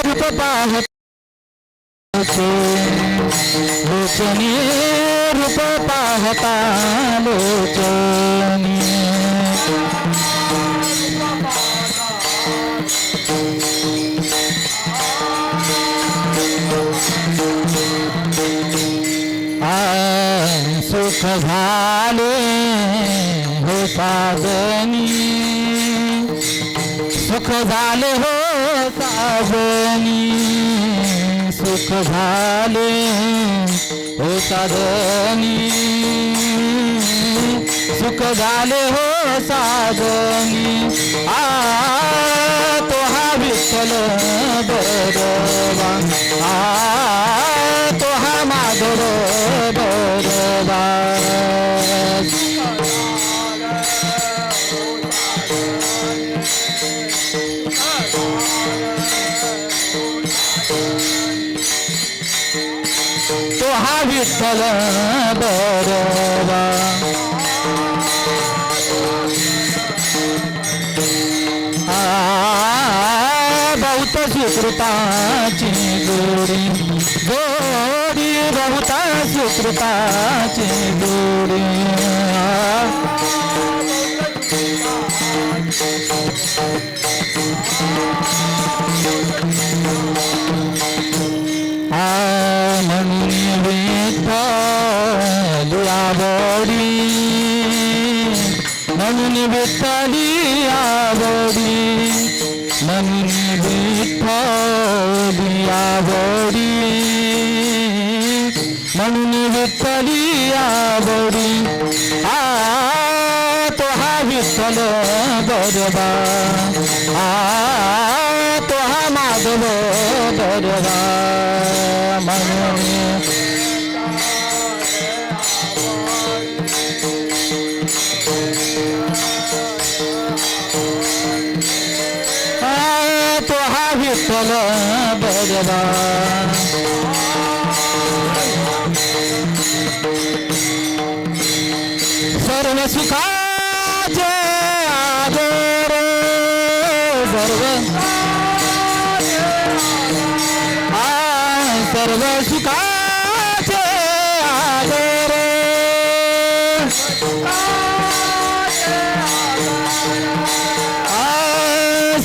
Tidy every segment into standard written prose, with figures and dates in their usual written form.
रूप पाहत लोचनी रूप पाहता लोचनी सुख झाले हो साजनी सुख झाले हो साजनी सुख झाले हो साजनी सुख झाले हो साजनी तो हा विठ्ठल बरोबा तो हा माधव बरोबा तो हा विठ्ठल बरोबा बहुत सुकृताची गोडी गोडी बहुत सुकृताची गोडी म्हणून विठ्ठल आवडी म्हणून विठ्ठली आवडी म्हणून विठ्ठली आवडी म्हणून विठ्ठली आवडी तो हा विठ्ठल बरोबा तो हा माधव बरोबा म्हणून तो हा विठ्ठल बरोबा सर्व सुखाचे आदर सर्व सुखाचे आदर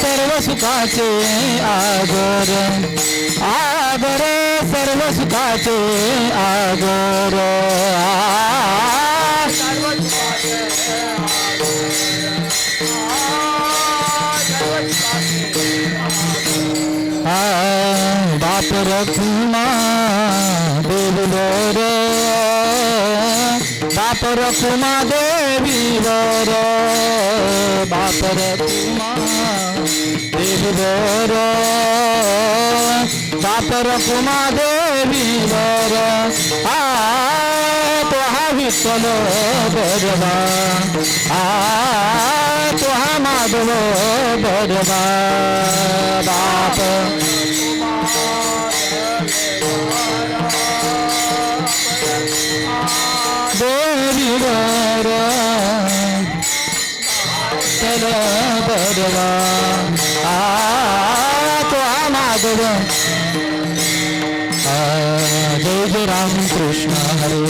सर्व सुखाचे आदर आदर सर्व सुखाचे आदर बाप रखुमा देवी वर बाप रखुमा देवी वर बाप रखुमा देवी वर बाप रखुमा देवी वर तो हा विठ्ठल बरोबा तो हा माधव बरोबा बाप देवी वर चल बरोबा तो हा माधव जय जय राम कृष्ण हरे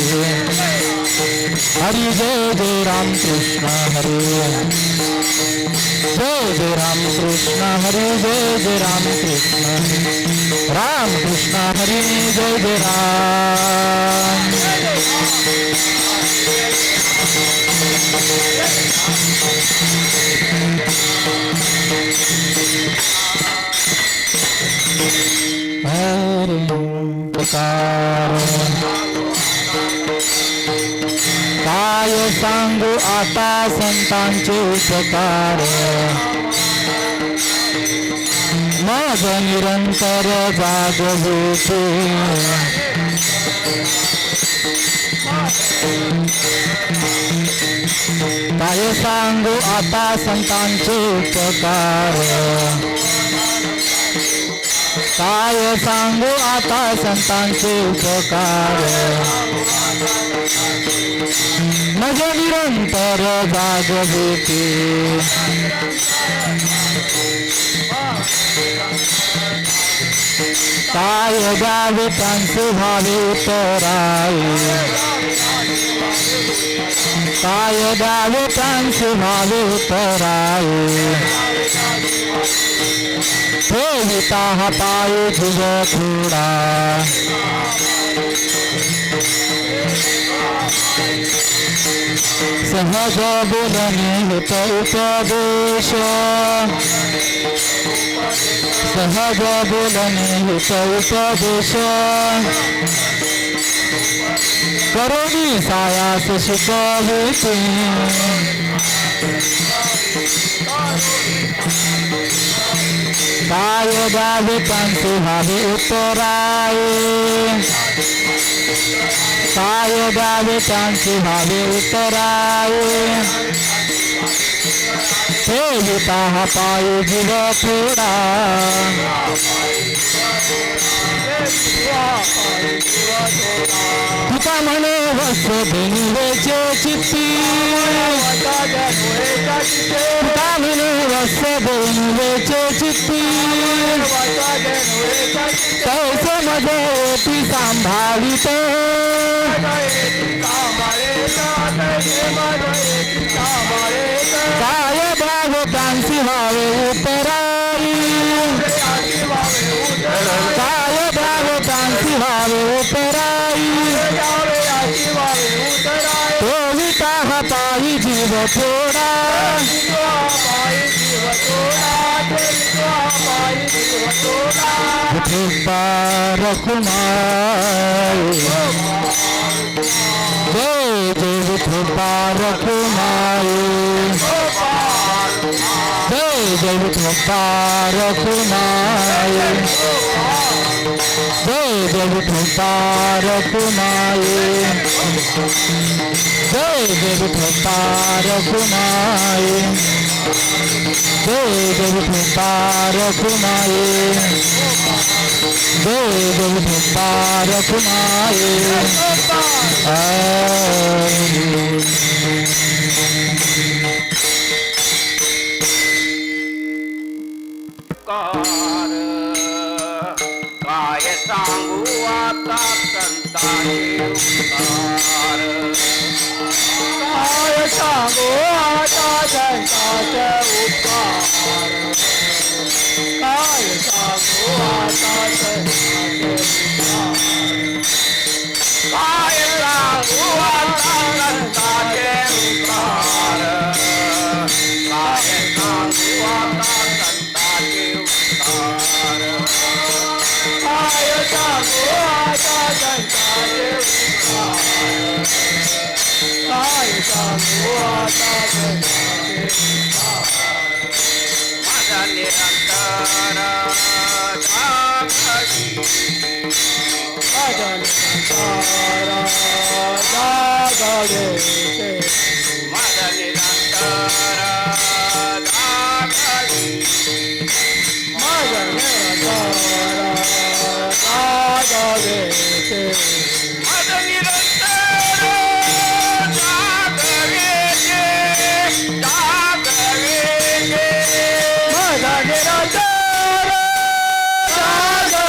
हरि जय जय राम कृष्ण हरे जय जय राम कृष्ण हरे जय जय राम कृष्ण राम कृष्ण हरे जय जय राम हरे पुकार काय सांगू आता संतांचे उपकार मग निरंतर जागवते काय सांगू आता संतांचे उपकार काय सांगू आता संतांचे उपकार मज निरंतर जागविते काय द्यावे त्यांचे भावे उत्तराई काय द्यावे त्यांचे भावे उत्तराई ठेविता हा पाय तुझ थोडा सहज बोलणे होत उपदेश सहज बोलणे होत उपदेश करोनी सायास शिकविते काय द्यावे त्यांचे भावे उत्तराये काय द्यावे त्यांचे भावे उत्तराये ठेविता हा पाय जीव थोडा तुका म्हणे वस्त्र देणवेचे चित्ती तुका म्हणे वस्त्र देणवेचे चित्ती तैसे मध्ये ती सांभाळीत काय द्यावे त्यांची भावे उत्तराई काय द्यावे त्यांची भावे उत्तराई ठेविता हाताई जीव थोडा रखुमाई जय जय विठोबा रखुमाई जय जय विठोबा रखुमाई जय जय विठोबा रखुमाई जय जय विठोबा रखुमाई जय जय विठोबा रखुमाई जय जय विठोबा रखुमाई काय सांगू आता संतांचे उपकार काय सांगू आता संतांचे उपकार काय सांगू आता संतांचे उपकार काय सांगू आता संतांचे उपकार काय सांगू आता संतांचे उपकार काय सांगू आता संतांचे उपकार काय सांगू आता संतांचे उपकार माझा निरंतर जागवी माझा निरंतर जागवे माझा निरंतर जागवी माझा निरंतर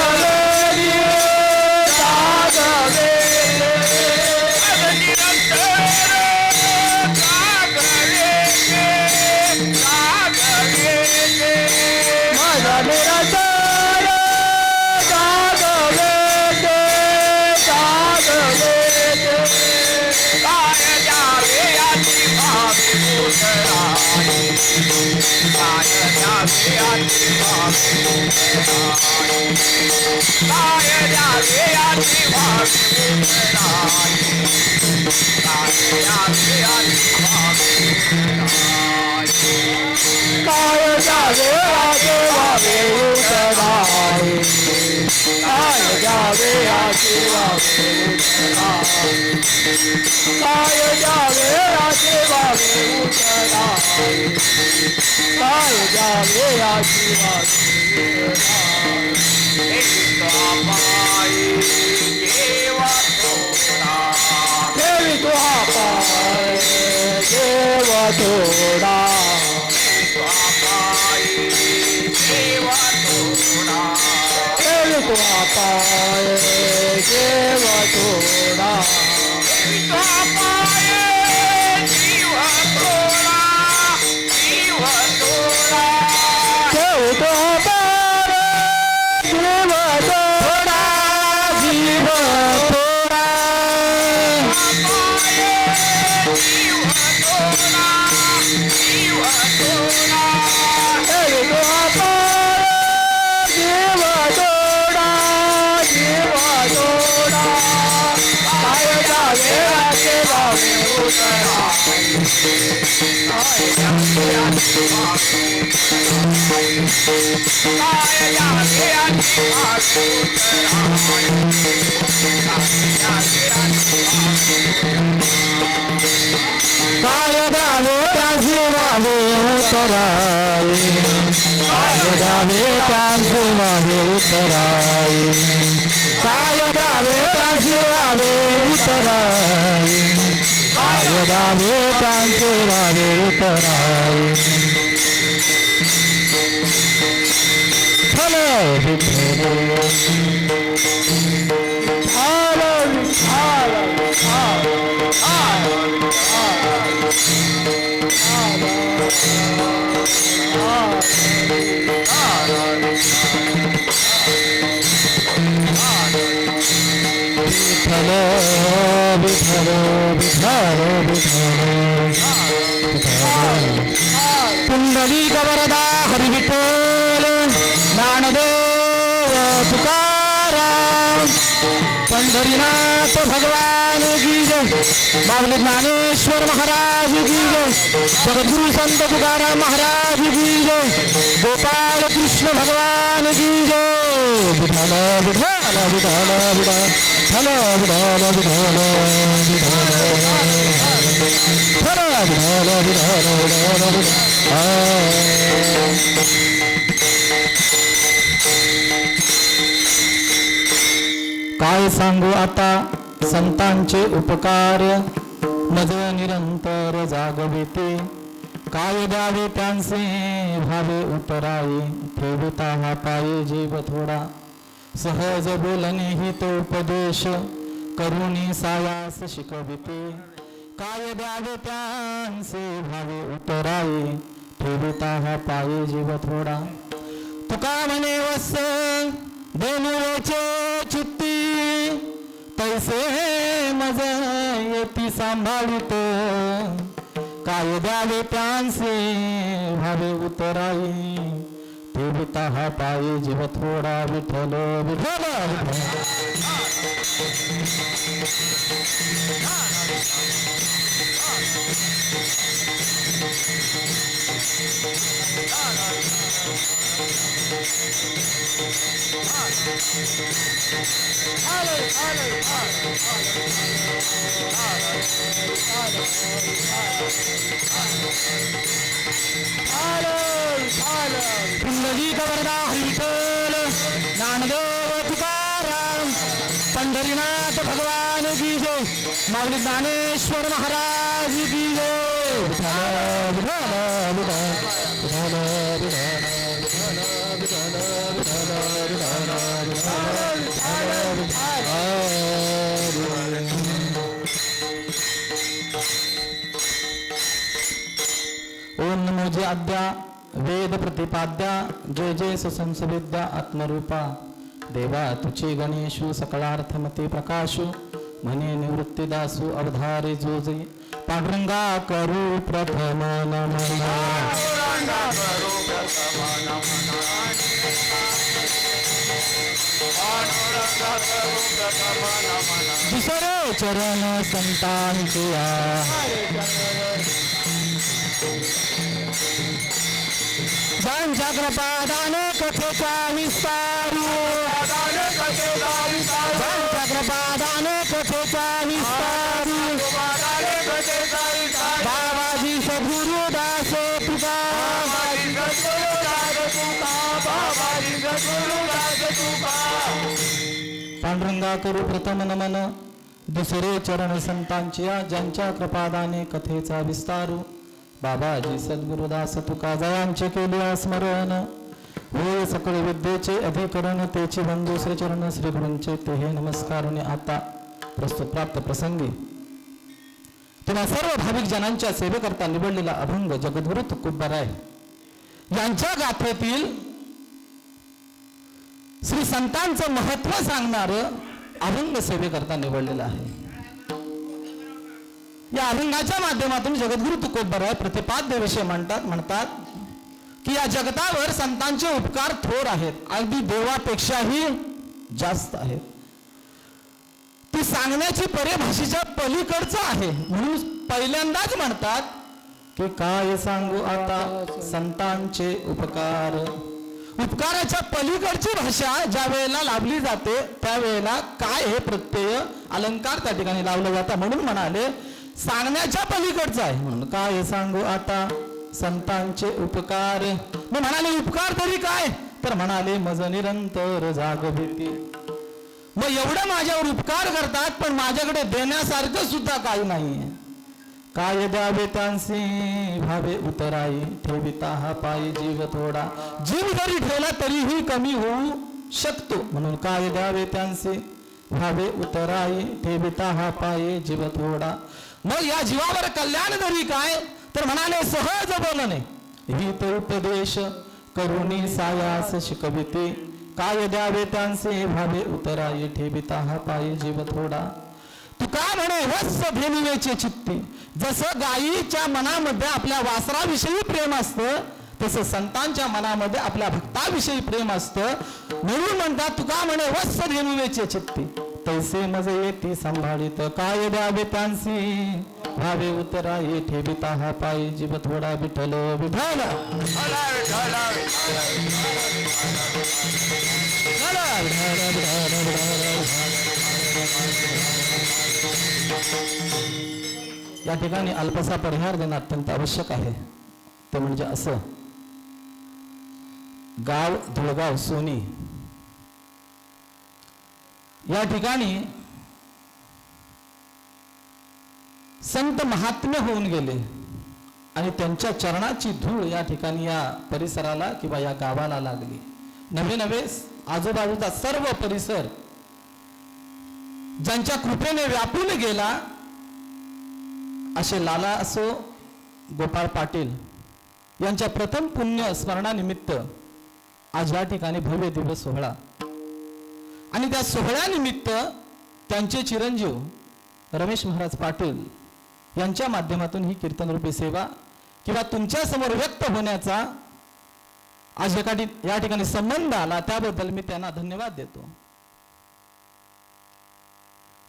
जागवे माझा निरंतर जागवे जागवे माझा निरंतर Bye. देवी तू पाय देवा थोडा देवी तू पाय देवा थोडा देव तो पाय देवा थोडा जीव थोडा देवी तू पाय देवा थोडा देवा थोडा काय जावे राजे बाबे उतरा काय द्यावे जीवावे उतराई काय द्यावे जीवावे उतराई काय द्यावे जीवावे उतराई काय द्यावे जीवावे उतराई हलो विठ्ठल विठ्ठल पुंडलिक वरदा हरी विठ्ठल ज्ञानदेव तुकाराम पंढरीनाथ भगवान की जय बाबले ज्ञानेश्वर महाराज की जय जगद्गुरु संत तुकाराम महाराज की जय गोपाल कृष्ण भगवान की जय विठ्ठल विठ्ठल विठ्ठल विठ्ठल विठ्ठल विठ्ठल काय सांगू आता संतांचे उपकार मज निरंतर जागविते काय द्यावे त्यांचे भावे उतराई ठेवता हा पाये जीव थोडा सहज बोलणे ही तो उपदेश करुणी सायास शिकविते काय द्यावे त्यांचे भावे उतराई ठेवता हा पाये जीव थोडा तुका म्हणे वस देनुरेचे चित्ती तैसे मज येती सांभाळितो काय द्यावे त्यांचे भावे उतराई ठेवता हा पाये जीव थोडा विठ्ठल विठ्ठल पुंडलिक वरदा हरी विठ्ठल ज्ञानदेव तुकाराम पंढरीनाथ भगवान की जय माऊली ज्ञानेश्वर महाराज की जय विठ्ठल विठ्ठल विठ्ठल विठ्ठल ओम नमो जय आद्या वेद प्रतिपाद्या जय जय सुसंसविद्या आत्मरूपा देवा तुची गणेशु सकलार्थमते प्रकाशु म्हणे निवृत्तीदासु अवधारे जोजे पांडुरंगा करू प्रथम नमन दुसरे चरण संतांचे ज्यांच्या कृपादाने कथेचा विस्तारू ज्यांच्या कृपादाने कथेचा विस्तारू बाबाजी सद्गुरुदास तुका तुला करू प्रथम नमन दुसरे चरण संतांच्या ज्यांच्या कृपादाने कथेचा विस्तारू बाबाजी सद्गुरुदास तुका जयांचे केले स्मरण होय सकळ विद्येचे अधिकरण तेचे बंधू श्री चरण श्री गुरूंचे ते हे नमस्कार आता प्रस्तुत प्राप्त प्रसंगी तुम्हा सर्व भाविक जनांच्या सेवेकरता निवडलेला अभंग जगद्गुरु तुकोबाराय यांच्या गाथेतील श्री संतांचं महत्व सांगणारं अभंग सेवेकरता निवडलेलं आहे. या अभंगाच्या माध्यमातून जगद्गुरु तुकोबाराय प्रतिपाद्यविषय म्हणतात की या जगतावर संतांचे उपकार थोर आहेत, अगदी देवापेक्षाही जास्त आहेत. ती सांगण्याची परिभाषेच्या पलीकडचं आहे. म्हणून पहिल्यांदाच म्हणतात की काय सांगू आता संतांचे उपकार. उपकाराच्या पलीकडची भाषा ज्या वेळेला लावली जाते त्यावेळेला काय हे प्रत्यय अलंकार त्या ठिकाणी लावलं जातं. म्हणून म्हणाले सांगण्याच्या पलीकडचं आहे. म्हणून काय सांगू आता संतांचे उपकार. मग म्हणाले उपकार तरी काय, तर म्हणाले मज निरंतर जाग भीती. मग एवढं माझ्यावर उपकार करतात पण माझ्याकडे देण्यासारखं सुद्धा काही नाहीये. काय द्यावे त्यांसी भावे उतराई ठेविता हा पायी जीव थोडा. जीव जरी ठेवला तरीही कमी होऊ शकतो. म्हणून काय द्यावे त्यांसी भावे उतराई ठेविता हा पायी जीव थोडा. मग या जीवावर कल्याण तरी काय, तर म्हणाले सहज बोलणे हित उपदेश करुणी सायास शिकविते. काय द्यावे त्यांचे भावे उतराई ठेविता हा पायी जीव थोडा. तुका म्हणे वत्स धेनुवेचे चित्ती. जसं गायीच्या मनामध्ये आपल्या वासराविषयी प्रेम असतं तसं संतांच्या मनामध्ये आपल्या भक्ताविषयी प्रेम असतं. म्हणून म्हणतात तुका म्हणे वत्स धेनुवेचे चित्ती तैसे मजे येती सांभाळित. काय द्यावे त्यांसी भावे उतराई ठेविता हा पायी जीव थोडा. विठ्ठल विठ्ठल या ठिकाणी अल्पसा परिहार देणं अत्यंत आवश्यक आहे. ते म्हणजे असं गाव धुळगाव सोनी या ठिकाणी संत महात्म्य होऊन गेले आणि त्यांच्या चरणाची धूळ या ठिकाणी या परिसराला किंवा या गावाला लागली. नवे नवे आजूबाजूचा सर्व परिसर ज्यांच्या कृपेने व्यापून गेला असे लाला असो गोपाळ पाटील यांच्या प्रथम पुण्य स्मरणानिमित्त आज या ठिकाणी भव्य दिवस सोहळा आणि त्या सोहळ्यानिमित्त त्यांचे चिरंजीव रमेश महाराज पाटील यांच्या माध्यमातून ही कीर्तनरूपी सेवा किंवा तुमच्या समोर व्यक्त होण्याचा आज या ठिकाणी संबंध आला त्याबद्दल मी त्यांना धन्यवाद देतो.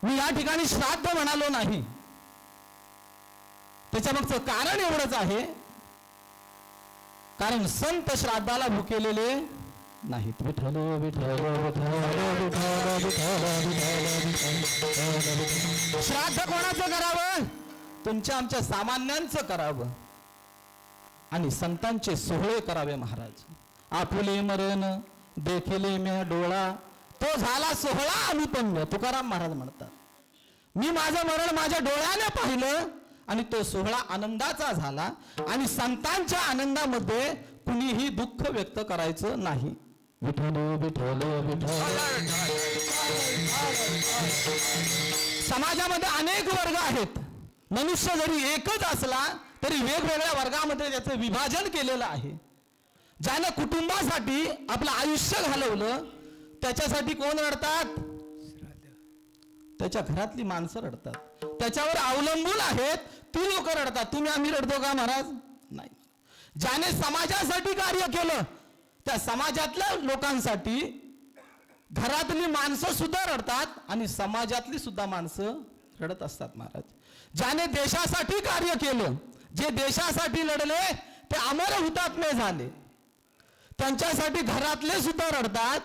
मी या ठिकाणी श्राद्ध म्हणालो नाही, त्याच्यामागचं कारण एवढंच आहे कारण संत श्राद्धाला भुकेलेले नाहीत. विठ्ठल विठ्ठल श्राद्ध कोणाचं करावं, तुमच्या आमच्या सामान्यांचं करावं आणि संतांचे सोहळे करावे. महाराज आपुले मरण देखिले मी डोळा तो झाला सोहळा अनुपन्य. तुकाराम महाराज म्हणतात मी माझं मरण माझ्या डोळ्याने पाहिलं आणि तो सोहळा आनंदाचा झाला आणि संतांच्या आनंदामध्ये कुणीही दुःख व्यक्त करायचं नाही. विठ्ठल विठ्ठल विठ्ठल. समाजामध्ये अनेक वर्ग आहेत. मनुष्य जरी एकच असला तरी वेगवेगळ्या वर्गामध्ये त्याचं विभाजन केलेलं आहे. ज्यानं कुटुंबासाठी आपलं आयुष्य घालवलं त्याच्यासाठी कोण रडतात, त्याच्या घरातली माणसं रडतात. त्याच्यावर अवलंबून आहेत ती लोक रडतात. तुम्ही आम्ही रडतो का महाराज? नाही. ज्याने समाजासाठी कार्य केलं त्या समाजातल्या लोकांसाठी घरातली माणसं सुद्धा रडतात आणि समाजातली सुद्धा माणसं रडत असतात. महाराज ज्याने देशासाठी कार्य केलं, जे देशासाठी लढले ते अमर हुतात्मे झाले, त्यांच्यासाठी घरातले सुद्धा रडतात,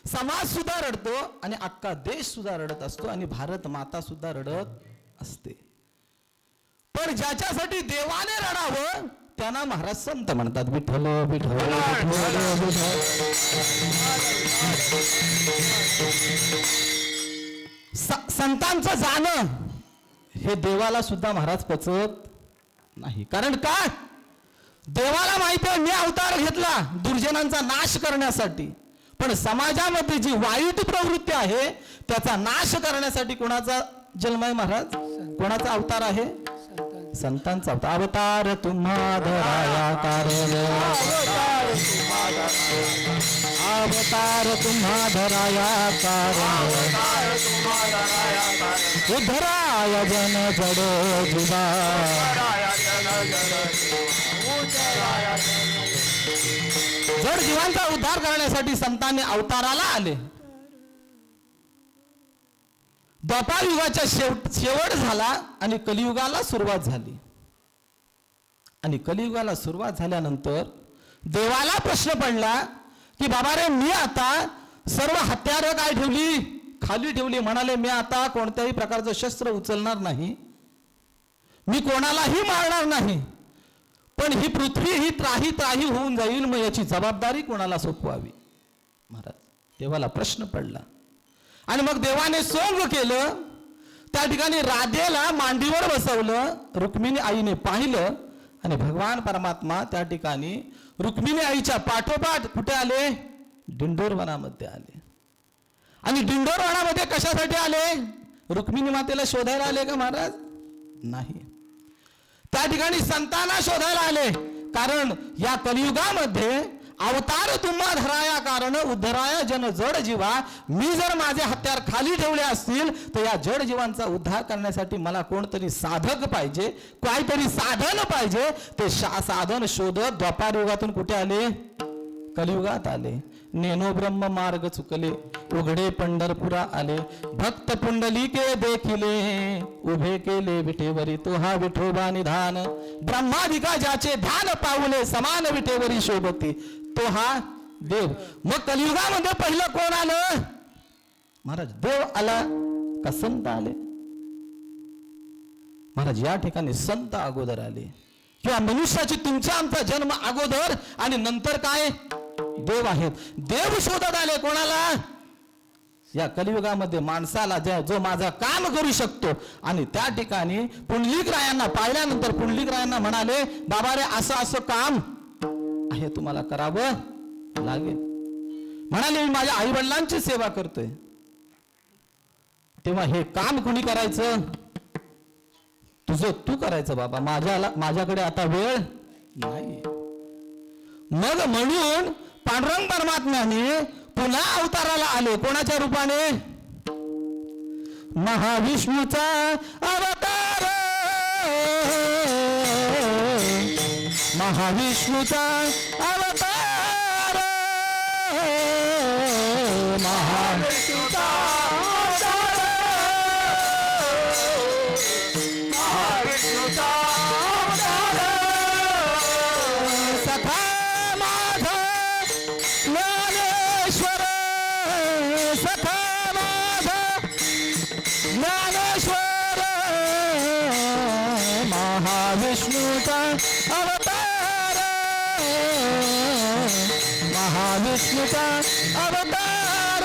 समाज सुद्धा रडतो आणि अख्खा देश सुद्धा रडत असतो आणि भारत माता सुद्धा रडत असते. पण ज्याच्यासाठी देवाने रडावं त्यांना महाराज संत म्हणतात. विठ्ठल विठ्ठल संतांचं जाणं हे देवाला सुद्धा महाराज पचत नाही. कारण काय, देवाला माहिती आहे मी अवतार घेतला दुर्जनांचा नाश करण्यासाठी, पण समाजामध्ये जी वाईट प्रवृत्ती आहे त्याचा नाश करण्यासाठी कोणाचा जन्म आहे महाराज, कोणाचा अवतार आहे, संतांचा अवतार. अवतार तुम्हा धराया कारण, अवतार तुम्हा धराया कारण, उद्धराय जन जडो जीवा. जड जीवांचा उद्धार करण्यासाठी संतांनी अवताराला आले. द्वापार युगाच्या शेवट झाला आणि कलियुगाला सुरुवात झाली. आणि कलियुगाला सुरुवात झाल्यानंतर देवाला प्रश्न पडला की बाबा रे, मी आता सर्व हत्यारं काय ठेवली, खाली ठेवली. म्हणाले मी आता कोणत्याही प्रकारचं शस्त्र उचलणार नाही, मी कोणालाही मारणार नाही, पण ही पृथ्वी ही त्राही त्राही होऊन जाईल, मग याची जबाबदारी कोणाला सोपवावी. महाराज देवाला प्रश्न पडला आणि मग देवाने सोंग केलं. त्या ठिकाणी राधेला मांडीवर बसवलं, रुक्मिणी आईने पाहिलं आणि भगवान परमात्मा त्या ठिकाणी रुक्मिणी आईच्या पाठोपाठ कुठे आले, दिंडोर वनामध्ये आले. आणि दिंडोर वनामध्ये कशासाठी आले, रुक्मिणी मातेला शोधायला आले का महाराज, नाही. त्या ठिकाणी संतांना शोधायला आले. कारण या कलियुगामध्ये अवतार तुम्हा धराया कारण, उद्धराया जन जड जीवा. मी जर माझे हत्यार खाली ठेवले असतील तर या जड जीवांचा उद्धार करण्यासाठी मला कोणतरी साधक पाहिजे, काहीतरी साधन पाहिजे. ते साधन शोधत द्वापार युगातून कुठे आले, कलियुगात आले. नेनो ब्रह्म मार्ग चुकले, उघडे पंढरपुरा आले. भक्त पुंडलिके देखिले, उभे केले विठेवरी तो हा विठोबा निधान. ब्रह्मादिका ज्याचे ध्यान पाऊले, समान विठेवरी शोभती तो हा देव. मग कलियुगामध्ये पहिलं कोण आलं महाराज, देव आला का संत आले. महाराज या ठिकाणी संत अगोदर आले, किंवा मनुष्याची तुमचा आमचा जन्म अगोदर आणि नंतर काय देव आहेत. देव शोधत आले कोणाला, या कलियुगामध्ये माणसाला जो माझा काम करू शकतो. आणि त्या ठिकाणी पुंडलिकरायांना पाहिल्यानंतर पुंडलिकरायांना म्हणाले बाबा रे, असं असं काम आहे, तुम्हाला करावं लागेल. म्हणाले मी माझ्या आई वडिलांची सेवा करतोय. तेव्हा हे काम कोणी करायचं, तुझं तू करायचं बाबा, माझ्याकडे आता वेळ नाही. मग म्हणून पांडुरंग परमात्म्याने पुन्हा अवताराला आले. कोणाच्या रूपाने, महाविष्णूचा अवतार, महाविष्णूचा अवतार, महाविष्णूचा अवतार, महाविष्णूचा अवतार. सखा माझा ज्ञानेश्वर, सखा माझा ज्ञानेश्वर, महाविष्णूचा अवतार, महाविष्णूचा अवतार.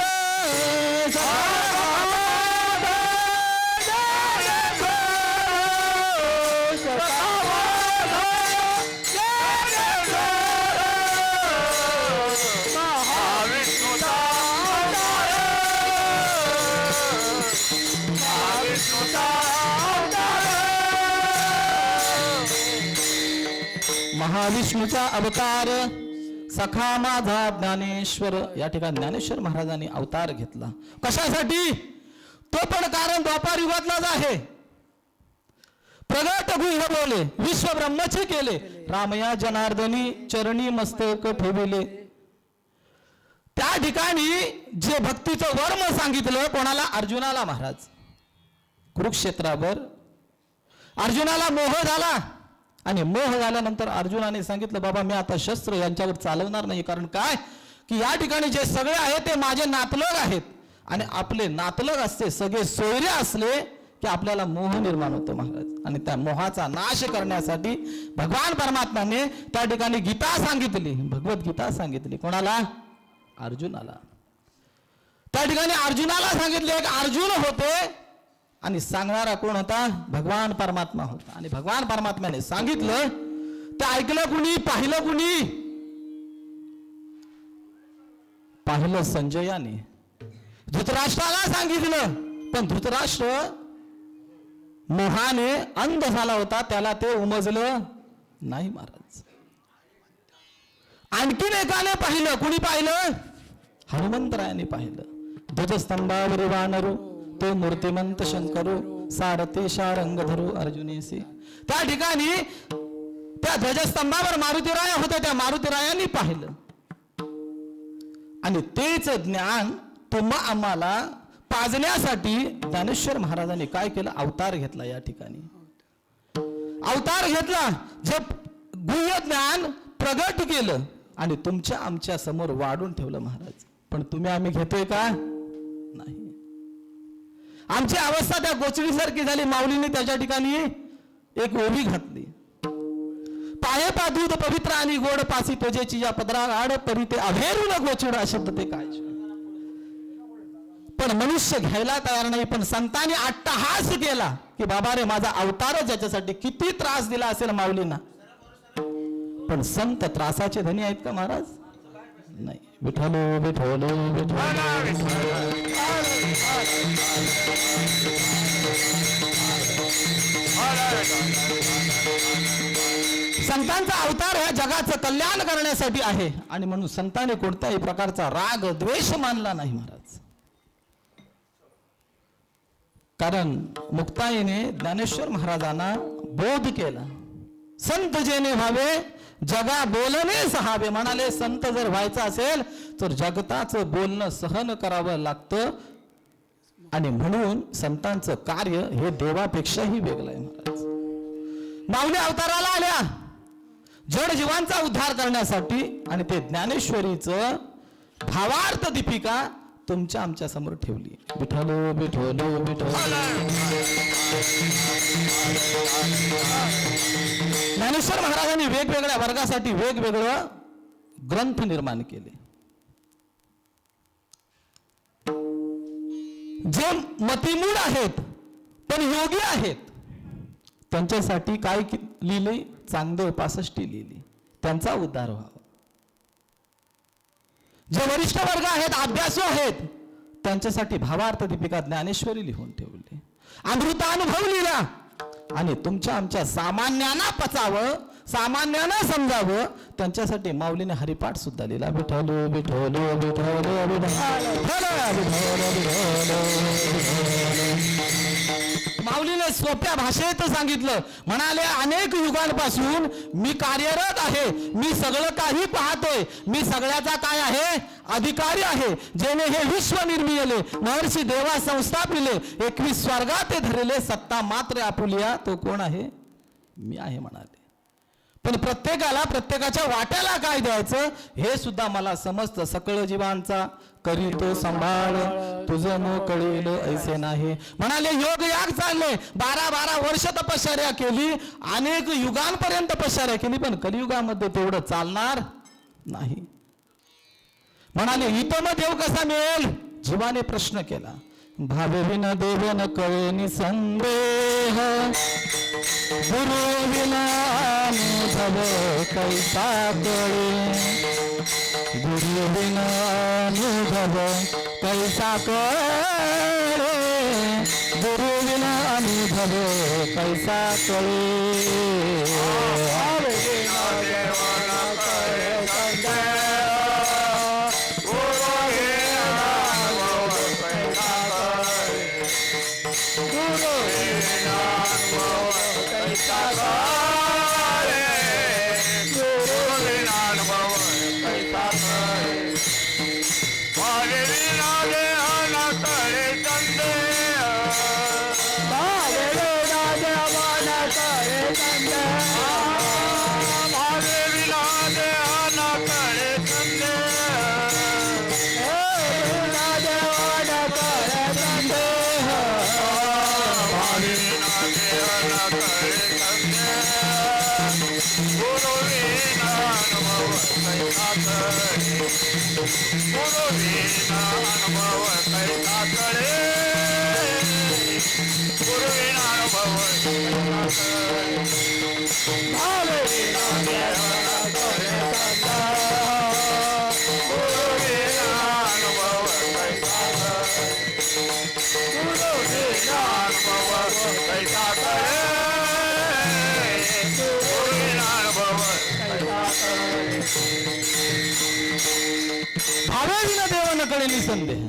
महाविष्णूचा अवतार, सखा माझा ज्ञानेश्वर. या ठिकाणी ज्ञानेश्वर महाराजांनी अवतार घेतला. कशासाठी, तो पण कारण द्वापार युगातलाच आहे. प्रगट गुह्य बोले, विश्व ब्रह्मचे केले, रामया जनार्दनी चरणी मस्तक ठेविले. त्या ठिकाणी जे भक्तीचं वर्म सांगितलं कोणाला, अर्जुनाला. महाराज कुरुक्षेत्रावर अर्जुनाला मोह झाला आणि मोह झाल्यानंतर अर्जुनाने सांगितलं बाबा मी आता शस्त्र यांच्यावर चालवणार नाही. कारण काय की या ठिकाणी जे सगळे आहेत ते माझे नातलग आहेत आणि आपले नातलग असते सगळे सोयरे असले की आपल्याला मोह निर्माण होतो महाराज. आणि त्या मोहाचा नाश करण्यासाठी भगवान परमात्म्याने त्या ठिकाणी गीता सांगितली, भगवद्गीता सांगितली. कोणाला, अर्जुनाला. त्या ठिकाणी अर्जुनाला सांगितले एक अर्जुन होते आणि सांगणारा कोण होता? भगवान परमात्मा होता. आणि भगवान परमात्म्याने सांगितलं ते ऐकलं कुणी? पाहिलं कुणी? पाहिलं संजयाने. धृतराष्ट्राला सांगितलं पण धृतराष्ट्र मोहाने अंध झाला होता, त्याला ते उमजलं नाही महाराज. आणखीन एकाने पाहिलं. कुणी पाहिलं? हनुमंतरायाने पाहिलं. ध्वजस्तंभावरी वानरू ते मूर्तिमंत शंकरू सारथी शारंग धरू अर्जुनेसी. त्या ठिकाणी त्या ध्वजस्तंभावर मारुतीराया होते, त्या मारुतीरायांनी पाहिलं. आणि तेच ज्ञान तुम्हा आम्हाला पाजण्यासाठी ज्ञानेश्वर महाराजांनी काय केलं? अवतार घेतला. या ठिकाणी अवतार घेतला, जे गुह्य ज्ञान प्रगट केलं आणि तुमच्या आमच्या समोर वाढून ठेवलं महाराज. पण तुम्ही आम्ही घेतोय का? नाही. आमची अवस्था त्या गोचडीसारखी झाली. माऊलीने त्याच्या ठिकाणी एक ओवी घातली. पाये पा दूध पवित्र आणि गोड पासी त्वजेची या पदरा आड परी ते अभेरून गोचड शब्द ते काय. पण मनुष्य घ्यायला तयार नाही. पण संतांनी अट्टहास केला की बाबा रे माझा अवतारच ज्याच्यासाठी किती त्रास दिला असेल माऊलींना. पण संत त्रासाचे धनी आहेत का महाराज? नाही. विठ्ठल विठ्ठल संतांचा अवतार ह्या जगाचं कल्याण करण्यासाठी आहे. आणि म्हणून संतांनी कोणत्याही प्रकारचा राग द्वेष मानला नाही महाराज. कारण मुक्ताईने ज्ञानेश्वर महाराजांना बोध केला. संत जेने व्हावे जगा बोलणे सहावे. म्हणाले संत जर व्हायचं असेल तर जगताचं बोलणं सहन करावं लागतं. आणि म्हणून संतांचं कार्य हे देवापेक्षाही वेगळं आहे महाराज. माऊली अवताराला आल्या जड जीवांचा उद्धार करण्यासाठी. आणि ते ज्ञानेश्वरीचं भावार्थ दीपिका तुमच्या आमच्या समोर ठेवली. विठ्ठल विठ्ठल विठ्ठल. ज्ञानेश्वर महाराजांनी वेगवेगळ्या वर्गासाठी वेगवेगळं ग्रंथ निर्माण केले. जे मतिमूळ आहेत पण योगी आहेत त्यांच्यासाठी काय लिहिली? चांगदेव 65 लिहिली. त्यांचा उद्धार व्हावा. जे वरिष्ठ वर्ग आहेत अभ्यासू आहेत त्यांच्यासाठी भावार्थ दीपिका ज्ञानेश्वरी लिहून ठेवली. अमृतानुभव लिहिला. आणि तुमच्या आमच्या सामान्यांना पचावं, सामान्यांना समजावं त्यांच्यासाठी माऊलीने हरिपाठ सुद्धा लिहिला. विठ्ठल विठ्ठल विठ्ठल माऊलीने सोप्या भाषेत सांगितलं. म्हणाले अनेक युगांपासून मी कार्यरत आहे. मी सगळं काही पाहतोय. मी सगळ्याचा काय आहे? अधिकारी आहे. जेने हे विश्व निर्मिले महर्षी देवा संस्थापिले 21 स्वर्गात धरले सत्ता मात्र आपुलिया तो कोण आहे? मी आहे म्हणाले. पण प्रत्येकाला प्रत्येकाच्या वाट्याला काय द्यायचं हे सुद्धा मला समजतं. सकळ जीवांचा करीतो सांभाळ तुझं नो कळील ऐसे नाही. म्हणाले योग याग चालले. 12 वर्ष तपश्चर्या केली. अनेक युगांपर्यंत तपश्चर्या केली. पण कलियुगामध्ये तेवढं चालणार नाही. म्हणाले इथं मग देव कसा मिळेल? जीवाने प्रश्न केला. भावेन देवन कळे निसंदेह गुरु विना अनुभव कैसा कळे. गुरु विना अनुभव कैसा कळे. गुरु विना अनुभव कैसा कळे. Hare भावेविना देव न कळे निसंदेह,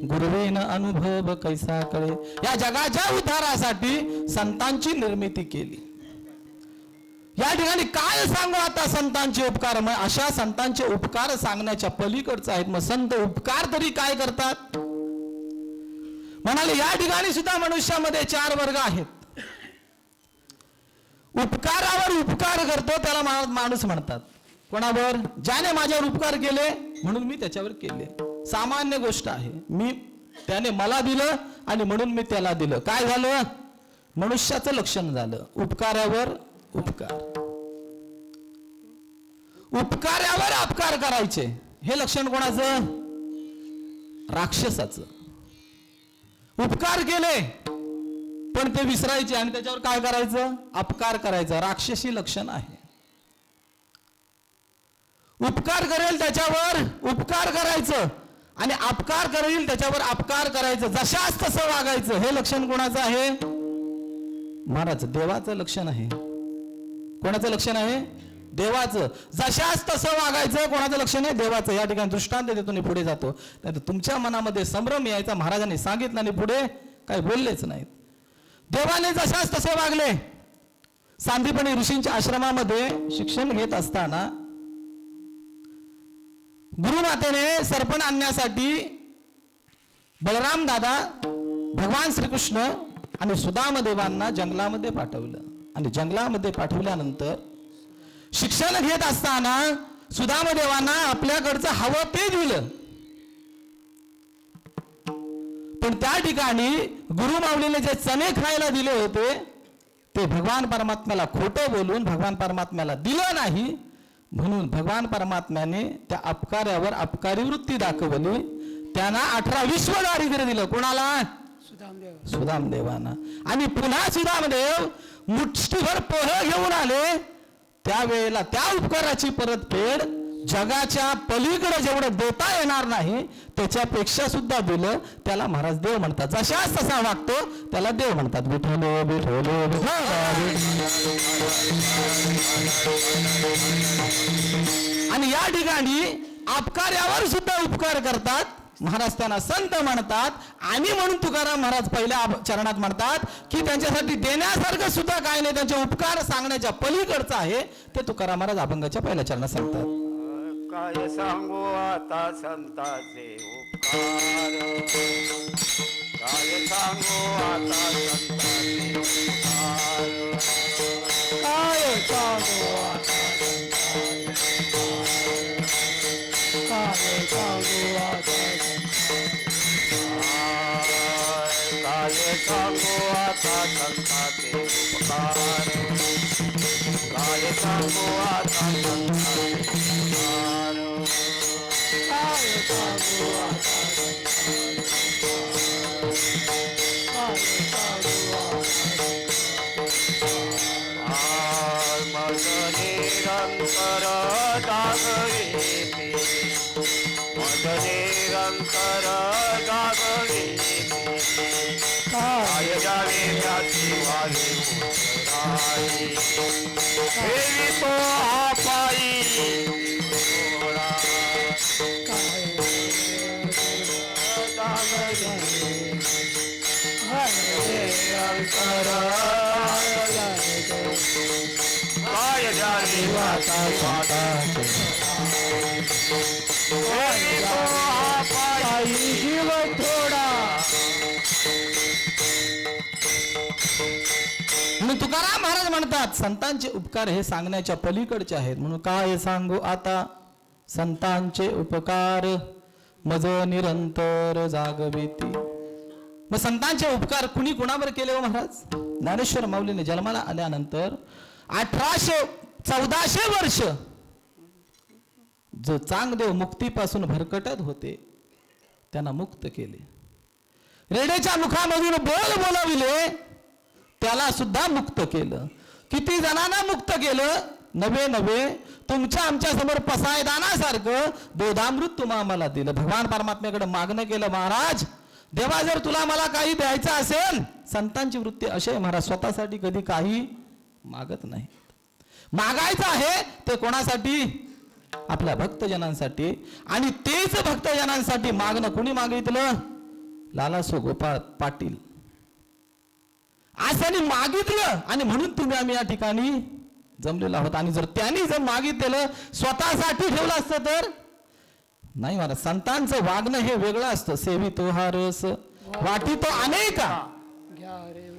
गुरुवेन अनुभव कैसा कळे. या जगाच्या उद्धारासाठी संतांची निर्मिती केली. या ठिकाणी काय सांगू आता संतांचे उपकार. मग अशा संतांचे उपकार सांगण्याच्या पलीकडचं आहेत. मग संत उपकार तरी काय करतात म्हणाले. या ठिकाणी सुद्धा मनुष्यामध्ये 4 वर्ग आहेत. उपकारावर उपकार करतो त्याला माणूस म्हणतात. कोणावर? ज्याने माझ्यावर उपकार केले म्हणून मी त्याच्यावर केले. सामान्य गोष्ट आहे. त्याने मला दिलं आणि म्हणून मी त्याला दिलं. काय झालं? मनुष्याचं लक्षण झालं. उपकारावर उपकार. उपकारावर अपकार करायचे हे लक्षण कोणाचं? राक्षसाचं. उपकार केले पण ते विसरायचे आणि त्याच्यावर काय करायचं? अपकार करायचं. राक्षसी लक्षण आहे. उपकार करेल त्याच्यावर उपकार करायचं आणि अपकार करेल त्याच्यावर अपकार करायचं. जशाच तसं वागायचं हे लक्षण कोणाचं आहे? महाराज देवाचं लक्षण आहे. कोणाचं लक्षण आहे? देवाचं. जशाच तसं वागायचं कोणाचं लक्षण आहे? देवाचं. या ठिकाणी दृष्टांत देतो आणि पुढे जातो. नाही तुमच्या मनामध्ये संभ्रम यायचा. महाराजांनी सांगितलं आणि पुढे काही बोललेच नाहीत. देवाने जशाच तसे वागले. सांदीपणी ऋषींच्या आश्रमामध्ये शिक्षण घेत असताना गुरुमातेने सरपण आणण्यासाठी बलराम दादा, भगवान श्रीकृष्ण आणि सुदामदेवांना जंगलामध्ये पाठवलं. आणि जंगलामध्ये पाठवल्यानंतर शिक्षण घेत असताना सुदामदेवांना आपल्याकडचं हवं ते दिलं. पण त्या ठिकाणी गुरुमाऊलीने जे चणे खायला दिले होते ते भगवान परमात्म्याला खोटं बोलून भगवान परमात्म्याला दिलं नाही. म्हणून भगवान परमात्म्याने त्या अपकार्यावर अपकारी वृत्ती दाखवली. त्यांना 18 विश्व दारिद्र्य दिलं. कोणाला? सुदामदेवांना. आणि पुन्हा सुदामदेव मुठीभर पोहे घेऊन आले. त्यावेळेला त्या उपकाराची परतफेड जगाच्या पलीकडे जेवढं देता येणार नाही त्याच्यापेक्षा सुद्धा दिलं. त्याला महाराज देव म्हणतात. जशाच तसा वागतो त्याला देव म्हणतात. विठ्ठल विठ्ठल आणि या ठिकाणी अपकार्यावर सुद्धा उपकार करतात. महाराज त्यांना संत म्हणतात. आणि म्हणून तुकाराम महाराज पहिल्या चरणात म्हणतात की त्यांच्यासाठी देण्यासारखं सुद्धा काय नाही. त्यांचे उपकार सांगण्याच्या पलीकडचं आहे ते तुकाराम महाराज अभंगाच्या पहिल्या चरणात सांगतात. काय सांगू आता संताचे उपकार. काय सांगू आता संताचे उपकार. काय सांगू आता काय सांगू आता काय सांगू आता संताचे उपकार. काय सांगू आता संताचे उपकार. काय सांगू आता मज निरंतर जागवे मज निरंतर जागवे काय जावे त्याची वारी उतराई. हेवी तो आपाई थोडा काय जावे वाता आपाई जीव थोडा. म्हणून तुकाराम महाराज म्हणतात संतांचे उपकार हे सांगण्याच्या पलीकडचे आहेत. म्हणून काय सांगू आता संतांचे उपकार मज निरंतर जागविती. मग संतांचे उपकार कुणी कुणावर केले हो महाराज? ज्ञानेश्वर माऊलीने जन्माला आल्यानंतर 1400 वर्ष जो चांगदेव मुक्तीपासून भरकटत होते त्यांना मुक्त केले. रेड्याच्या मुखामधून बोल बोलाविले त्याला सुद्धा मुक्त केलं. किती जणांना मुक्त केलं? नवे तुमच्या आमच्या समोर पसायदानासारखं बोधामृत तुम्हा आम्हाला दिलं. भगवान परमात्म्याकडे मागणं केलं, महाराज देवा जर तुला मला काही द्यायचं असेल, संतांची वृत्ती अशी आहे महाराज, स्वतःसाठी कधी काही मागत नाही. मागायचं आहे ते कोणासाठी? आपल्या भक्तजनांसाठी. आणि तेच भक्तजनांसाठी मागणं कोणी मागितलं? लालासो गोपाळ पाटील असं मागितलं, आणि म्हणून तुम्ही आम्ही या ठिकाणी जमलेलो आहोत. आणि जर त्यांनी जर मागितलेलं स्वतःसाठी ठेवलं असतं तर नाही महाराज. संतांचं वागणं हे वेगळं असतं. सेवितो हा रस वाटी तो अनेका,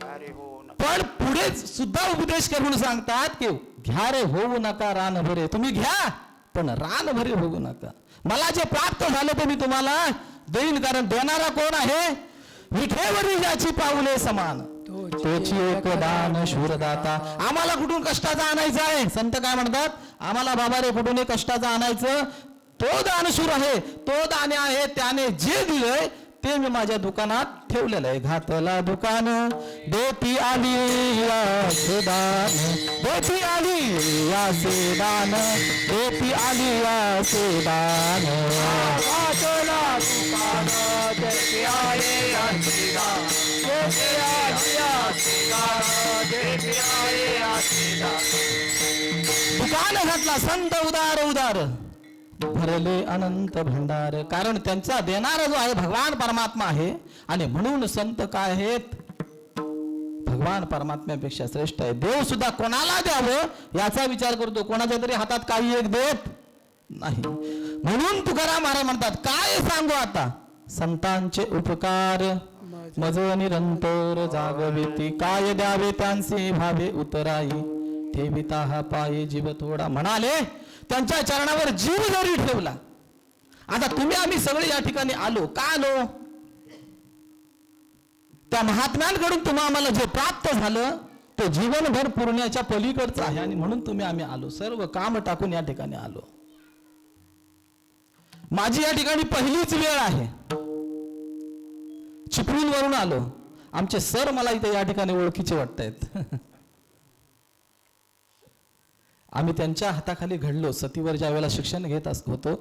अरे हो ना. पण पुढे सुद्धा उपदेश करून सांगतात की घ्या रे होऊ नका रान भरे. तुम्ही घ्या पण रान भरे होऊ नका. मला जे प्राप्त झालं ते मी तुम्हाला देईन, कारण देणारा कोण आहे? विठेवरी ज्याची पाऊले समान तोची एक दान शूरदाता. आम्हाला कुठून कष्टाचा आणायचं आहे? संत काय म्हणतात? आम्हाला बाबा रे कुठून कष्टाचा आणायचं? तो दानशूर आहे, तो दाने आहे, त्याने जे दिलंय ते मी माझ्या दुकानात ठेवलेलं आहे. घातला दुकान देती आली याचे दान, देती आली याचे दान, देती आली याचे दान. घातला दुकान देती आली याचे दान, देती आली याचे दान, देती आली याचे दान. दुकान घातला संत उदार उदार, भरले अनंत भंडार. कारण त्यांचा देणारा जो आहे भगवान परमात्मा आहे. आणि म्हणून संत काय आहेत? भगवान परमात्म्यापेक्षा श्रेष्ठ आहे. देव सुद्धा कोणाला द्यावं याचा विचार करतो, कोणाच्या तरी हातात काही एक देत नाही. म्हणून तुकाराम महाराज म्हणतात, काय सांगू आता संतांचे उपकार मज निरंतर जागवेती. काय द्यावे त्यांचे भावे उतराई, ठेविता हा पाये जीव थोडा. म्हणाले त्यांच्या चरणावर जीव जरी ठेवला. आता तुम्ही आम्ही सगळे या ठिकाणी आलो का? आलो त्या महात्म्यांकडून तुम्हा आम्हाला जे प्राप्त झालं ते जीवनभर पुरण्याच्या पलीकडचं आहे. आणि म्हणून तुम्ही आम्ही आलो, सर्व काम टाकून या ठिकाणी आलो. माझी या ठिकाणी पहिलीच वेळ आहे. चिपळूणवरून आलो. आमचे सर मला इथे या ठिकाणी ओळखीचे वाटतायत. आम्ही त्यांच्या हाताखाली घडलो. सतीवर ज्या वेळेला शिक्षण घेत होतो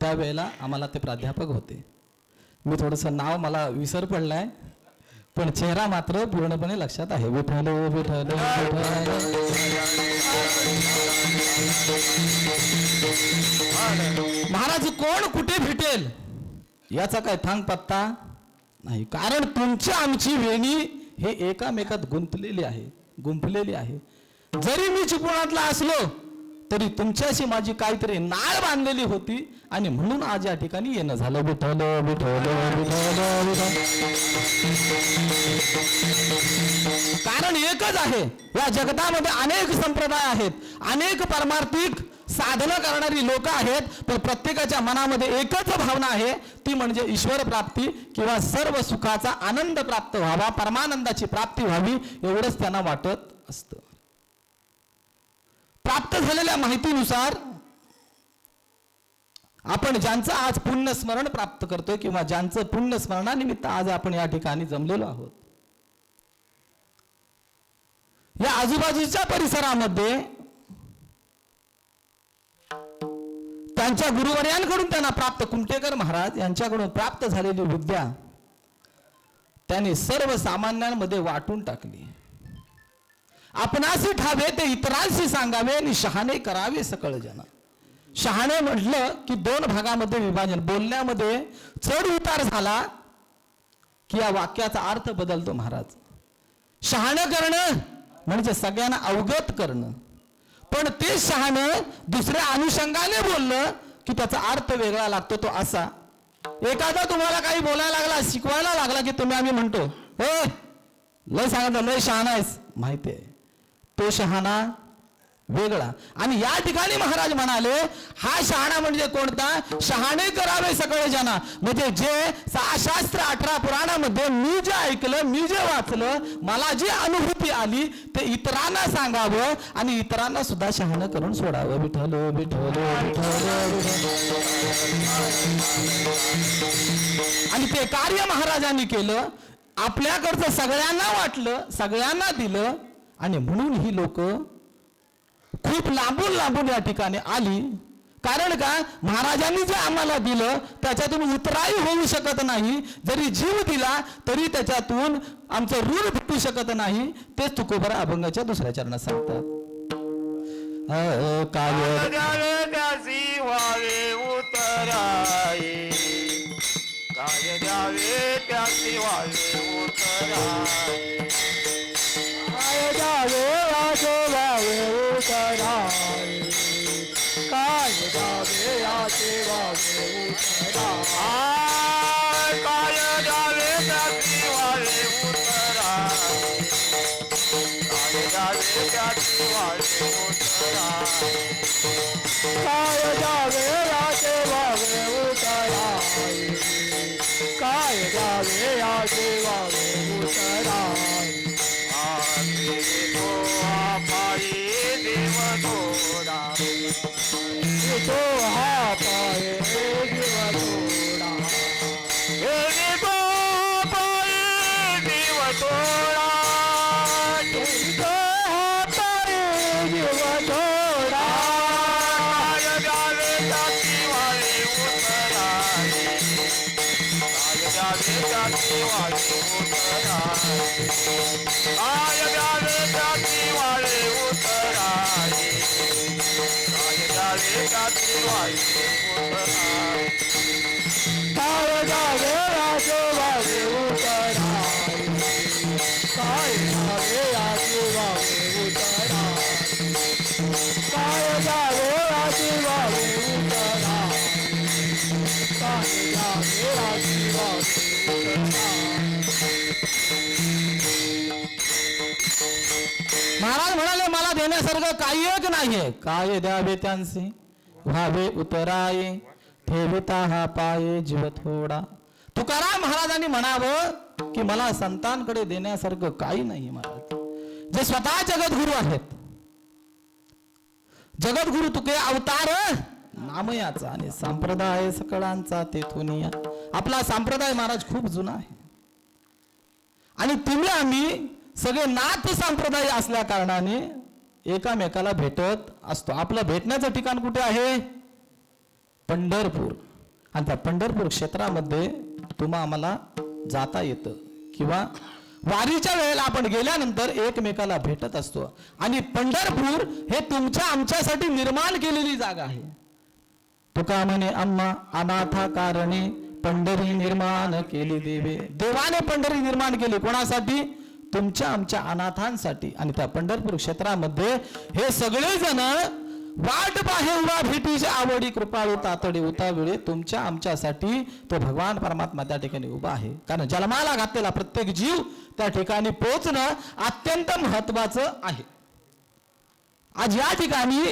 त्यावेळेला आम्हाला ते प्राध्यापक होते. मी थोडंसं नाव मला विसर पडलाय, पण चेहरा मात्र पूर्णपणे लक्षात आहे. विठ्ठल विठ्ठल महाराज कोण कुठे भेटेल याचा काय थांग पत्ता नाही. कारण तुमची आमची वेणी हे एकामेकात गुंफलेली आहे. जरी मी चिपळुणातला असलो तरी तुमच्याशी माझी काहीतरी नाळ बांधलेली होती. आणि म्हणून आज या ठिकाणी येणं झालं. विठ्ठल विठ्ठल विठ्ठल. कारण एकच आहे. या जगतामध्ये अनेक संप्रदाय आहेत, अनेक परमार्थिक साधनं करणारी लोक आहेत, पण प्रत्येकाच्या मनामध्ये एकच भावना आहे, ती म्हणजे ईश्वर प्राप्ती किंवा सर्व सुखाचा आनंद प्राप्त व्हावा, परमानंदाची प्राप्ती व्हावी एवढंच त्यांना वाटत असतं. प्राप्त झालेल्या माहितीनुसार आपण ज्यांचं आज पुण्य स्मरण प्राप्त करतोय किंवा ज्यांचं पुण्य स्मरणानिमित्त आज आपण या ठिकाणी जमलेलो आहोत, या आजूबाजूच्या परिसरामध्ये त्यांच्या गुरुवर्यांकडून त्यांना प्राप्त, कुमटेकर महाराज यांच्याकडून प्राप्त झालेली विद्या त्यांनी सर्वसामान्यांमध्ये वाटून टाकली. आपणासी ठावे ते इतरांशी सांगावे आणि शहाणे करावे सकळ जन. शहाणे म्हटलं की दोन भागामध्ये विभाजन. बोलण्यामध्ये चढ उतार झाला की या वाक्याचा अर्थ बदलतो महाराज. शहाणं करणं म्हणजे सगळ्यांना अवगत करणं, पण ते शहाणं दुसऱ्या अनुषंगाने बोललं की त्याचा अर्थ वेगळा लागतो. तो असा, एखादा तुम्हाला काही बोलायला लागला, शिकवायला लागला की तुम्ही आम्ही म्हणतो हो लय सांगितलं, लय शहाणा आहेस, माहिती आहे, तो शहाणा वेगळा. आणि या ठिकाणी महाराज म्हणाले हा शहाणा म्हणजे कोणता? शहाणे करावे सगळे जना. म्हणजे जे 6 शास्त्र 18 पुराणामध्ये मी जे ऐकलं, मी जे वाचलं, मला जी अनुभूती आली ते इतरांना सांगावं आणि इतरांना सुद्धा शहाणं करून सोडावं. विठ्ठल विठ्ठल आणि ते कार्य महाराजांनी केलं. आपल्याकडचं सगळ्यांना वाटलं, सगळ्यांना दिलं आणि म्हणून ही लोक खूप लांबून लांबून या ठिकाणी आली. कारण का, महाराजांनी जे आम्हाला दिलं त्याच्यातून उतराई होऊ शकत नाही. जरी जीव दिला तरी त्याच्यातून आमचं ऋण भेटू शकत नाही. तेच तुकोबरा अभंगाच्या दुसऱ्या चरणात सांगतात. काय द्यावे त्यासी व्हावे उतराई, काय द्यावे त्यासी व्हावे उतराई, काय द्यावे याचे व्हावे उतराई, काय द्यावे याचे व्हावे उतराई, काय द्यावे त्यासी व्हावे उतराई, काय द्यावे त्यासी व्हावे उतराई, काय द्यावे याचे व्हावे उतराई, काय द्यावे याचे व्हावे उतराई. तो पायी देव थोडा, तो हा पाये देव थोडा, तो पाये देव थोडा, तो हा पाये देव थोडा, काय द्यावे त्याची वाळे उतराई, काय द्यावे त्याची वाळे उतराई, काय द्यावे त्याची वाळे उतराई, काय द्यावे त्याची वाळे उतराई, काय द्यावे याचे वाळे उतराई, काय द्यावे याचे वाळे उतराई, काय द्यावे याचे वाळे उतराई, काय द्यावे याचे वाळे उतराई. महाराज म्हणाले, मला देण्यासारखं काही एक नाहीये. काय द्यावे त्यांचे व्हावे उतराये, ठेविता हा पाये जीव थोडा. तुकाराम महाराजांनी म्हणावं की मला संतांकडे देण्यासारखं काही नाही. महाराज जे स्वतः जगद्गुरु आहेत, जगद्गुरु तुके अवतार नामयाचा आणि संप्रदाय सकळांचा तेथून या. आपला संप्रदाय महाराज खूप जुना आहे आणि तुम्ही आम्ही सगळे नाथ संप्रदाय असल्या कारणाने एकामेकाला भेटत असतो. आपलं भेटण्याचं ठिकाण कुठे आहे? पंढरपूर. आणि त्या पंढरपूर क्षेत्रामध्ये तुम्हा आम्हाला जाता येतं किंवा वारीच्या वेळेला आपण गेल्यानंतर एकमेकाला भेटत असतो. आणि पंढरपूर हे तुमच्या आमच्यासाठी निर्माण केलेली जागा आहे. तुका म्हणे आम्हा अनाथा कारणे पंढरी निर्माण केली देवे. देवाने पंढरी निर्माण केली कोणासाठी? तुमच्या आमच्या अनाथांसाठी. आणि त्या पंढरपूर क्षेत्रामध्ये हे सगळेजण वाट पाहे उभा भेटीच्या आवडी कृपाळू तातडी उताविळे तुमच्या आमच्यासाठी तो भगवान परमात्मा त्या ठिकाणी उभा आहे. कारण जन्माला घातलेला प्रत्येक जीव त्या ठिकाणी पोहोचणं अत्यंत महत्वाचं आहे. आज या ठिकाणी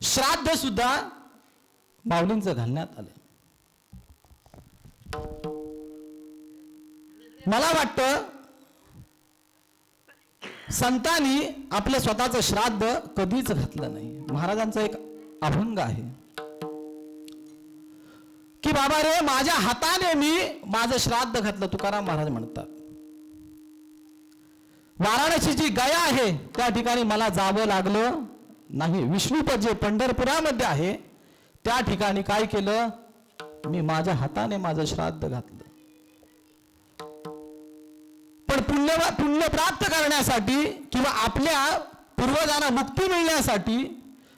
श्राद्ध सुद्धा माऊलींचं घालण्यात आलं. मला वाटतं संतांनी आपलं स्वतःचं श्राद्ध कधीच घातलं नाही. महाराजांचा एक अभंग आहे की बाबा रे माझ्या हाताने मी माझं श्राद्ध घातलं. तुकाराम महाराज म्हणतात वाराणसी जी गया आहे त्या ठिकाणी मला जावं लागलं नाही. विष्णुपद जे पंढरपुरामध्ये आहे त्या ठिकाणी काय केलं? मी माझ्या हाताने माझं श्राद्ध घातलं. पण पुण्य प्राप्त करण्यासाठी किंवा आपल्या पूर्वजांना मुक्ती मिळण्यासाठी,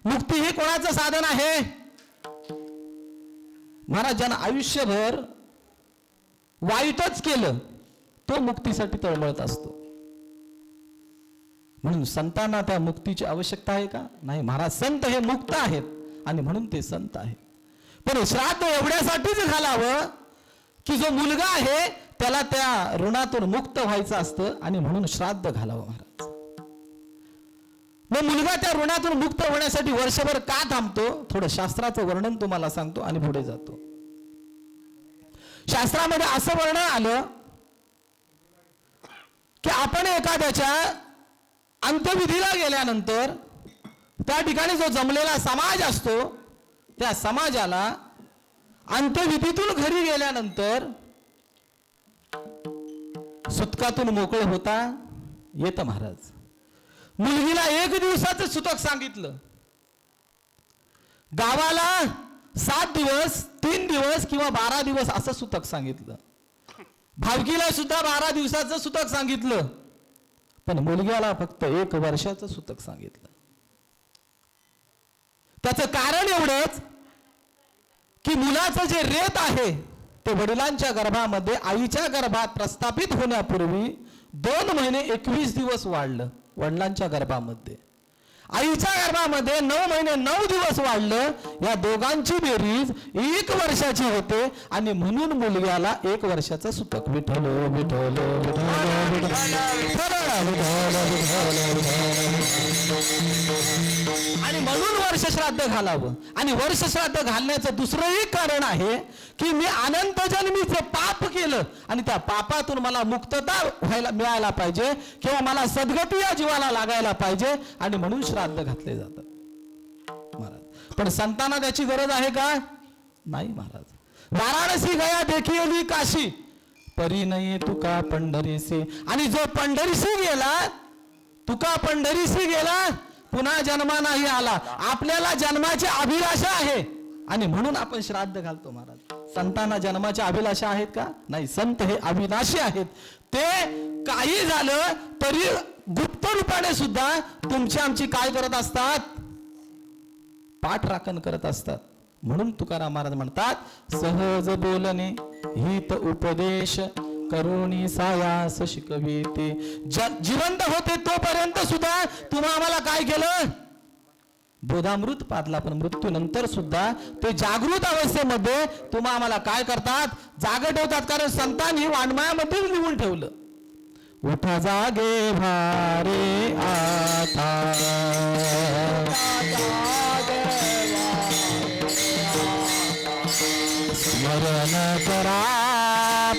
मुक्ती हे कोणाचं साधन आहे? महाराज ज्यानं आयुष्यभर वाईटच केलं तो मुक्तीसाठी तळमळत असतो. म्हणून संतांना त्या मुक्तीची आवश्यकता आहे का? नाही. महाराज संत हे मुक्त आहेत आणि म्हणून ते संत आहेत. पण श्राद्ध एवढ्यासाठीच घालावं की जो मुलगा आहे त्याला त्या ऋणातून मुक्त व्हायचं असतं आणि म्हणून श्राद्ध घालावं. महाराज मग मुलगा त्या ऋणातून मुक्त होण्यासाठी वर्षभर का थांबतो? थोडं शास्त्राचं वर्णन तुम्हाला सांगतो आणि पुढे जातो. शास्त्रामध्ये असं वर्णन आलं की आपण एखाद्याच्या अंत्यविधीला गेल्यानंतर त्या ठिकाणी जो जमलेला समाज असतो त्या समाजाला अंत्यविधीतून घरी गेल्यानंतर सुतकातून मोकळे होता येत महाराज. मुलगीला 1 दिवसाचं सुतक सांगितलं. गावाला 7 दिवस, 3 दिवस किंवा 12 दिवस असं सुतक सांगितलं. भावकीला सुद्धा 12 दिवसाचं सुतक सांगितलं. पण मुलग्याला फक्त 1 वर्षाचं सुतक सांगितलं. त्याचं कारण एवढंच की मुलाचं जे रेत आहे ते वडिलांच्या गर्भामध्ये, आईच्या गर्भात प्रस्थापित होण्यापूर्वी 2 महिने 21 दिवस वाढलं. वडिलांच्या गर्भामध्ये, आईच्या गर्भामध्ये 9 महिने 9 दिवस वाढलं. या दोघांची बेरीज 1 वर्षाची होते आणि म्हणून मुलग्याला 1 वर्षाचं सुतक. विठ्ठल विठ्ठल आणि म्हणून वर्षश्राद्ध घालावं. आणि वर्षश्राद्ध घालण्याचं दुसरंही कारण आहे की मी अनंत जन्मीचं पाप केलं आणि त्या पापातून मला मुक्तता मिळायला पाहिजे किंवा मला सद्गती या जीवाला लागायला पाहिजे आणि म्हणून श्राद्ध घातले जातात महाराज. पण संतांना त्याची गरज आहे का? नाही महाराज. वाराणसी गया देखिली काशी, परी नाही तुका पंढरीसी. आणि जो पंढरीसी गेला, तुका पंढरीसी गेला, पुन्हा जन्मा नाही आला. आपल्याला जन्माची अभिलाषा आहे आणि म्हणून आपण श्राद्ध घालतो महाराज. संतांना जन्माच्या अभिलाषा आहेत का? नाही. संत हे अविनाशी आहेत. ते काही झालं तरी गुप्त रूपाने सुद्धा तुमची आमची काय करत असतात? पाठराखण करत असतात. म्हणून तुकाराम महाराज म्हणतात, सहज बोलणे हित उपदेश करुणी सायास शिकविते. जिवंत होते तोपर्यंत सुद्धा तुम्हा आम्हाला काय केलं? बोधामृत पाजला. पण मृत्यूनंतर सुद्धा ते जागृत अवस्थेमध्ये तुम्हा आम्हाला काय करतात? जागे ठेवतात. कारण संतांनी वाङ्मयामध्ये लिहून ठेवलं, उठा जागे भारे आता, स्मरण करा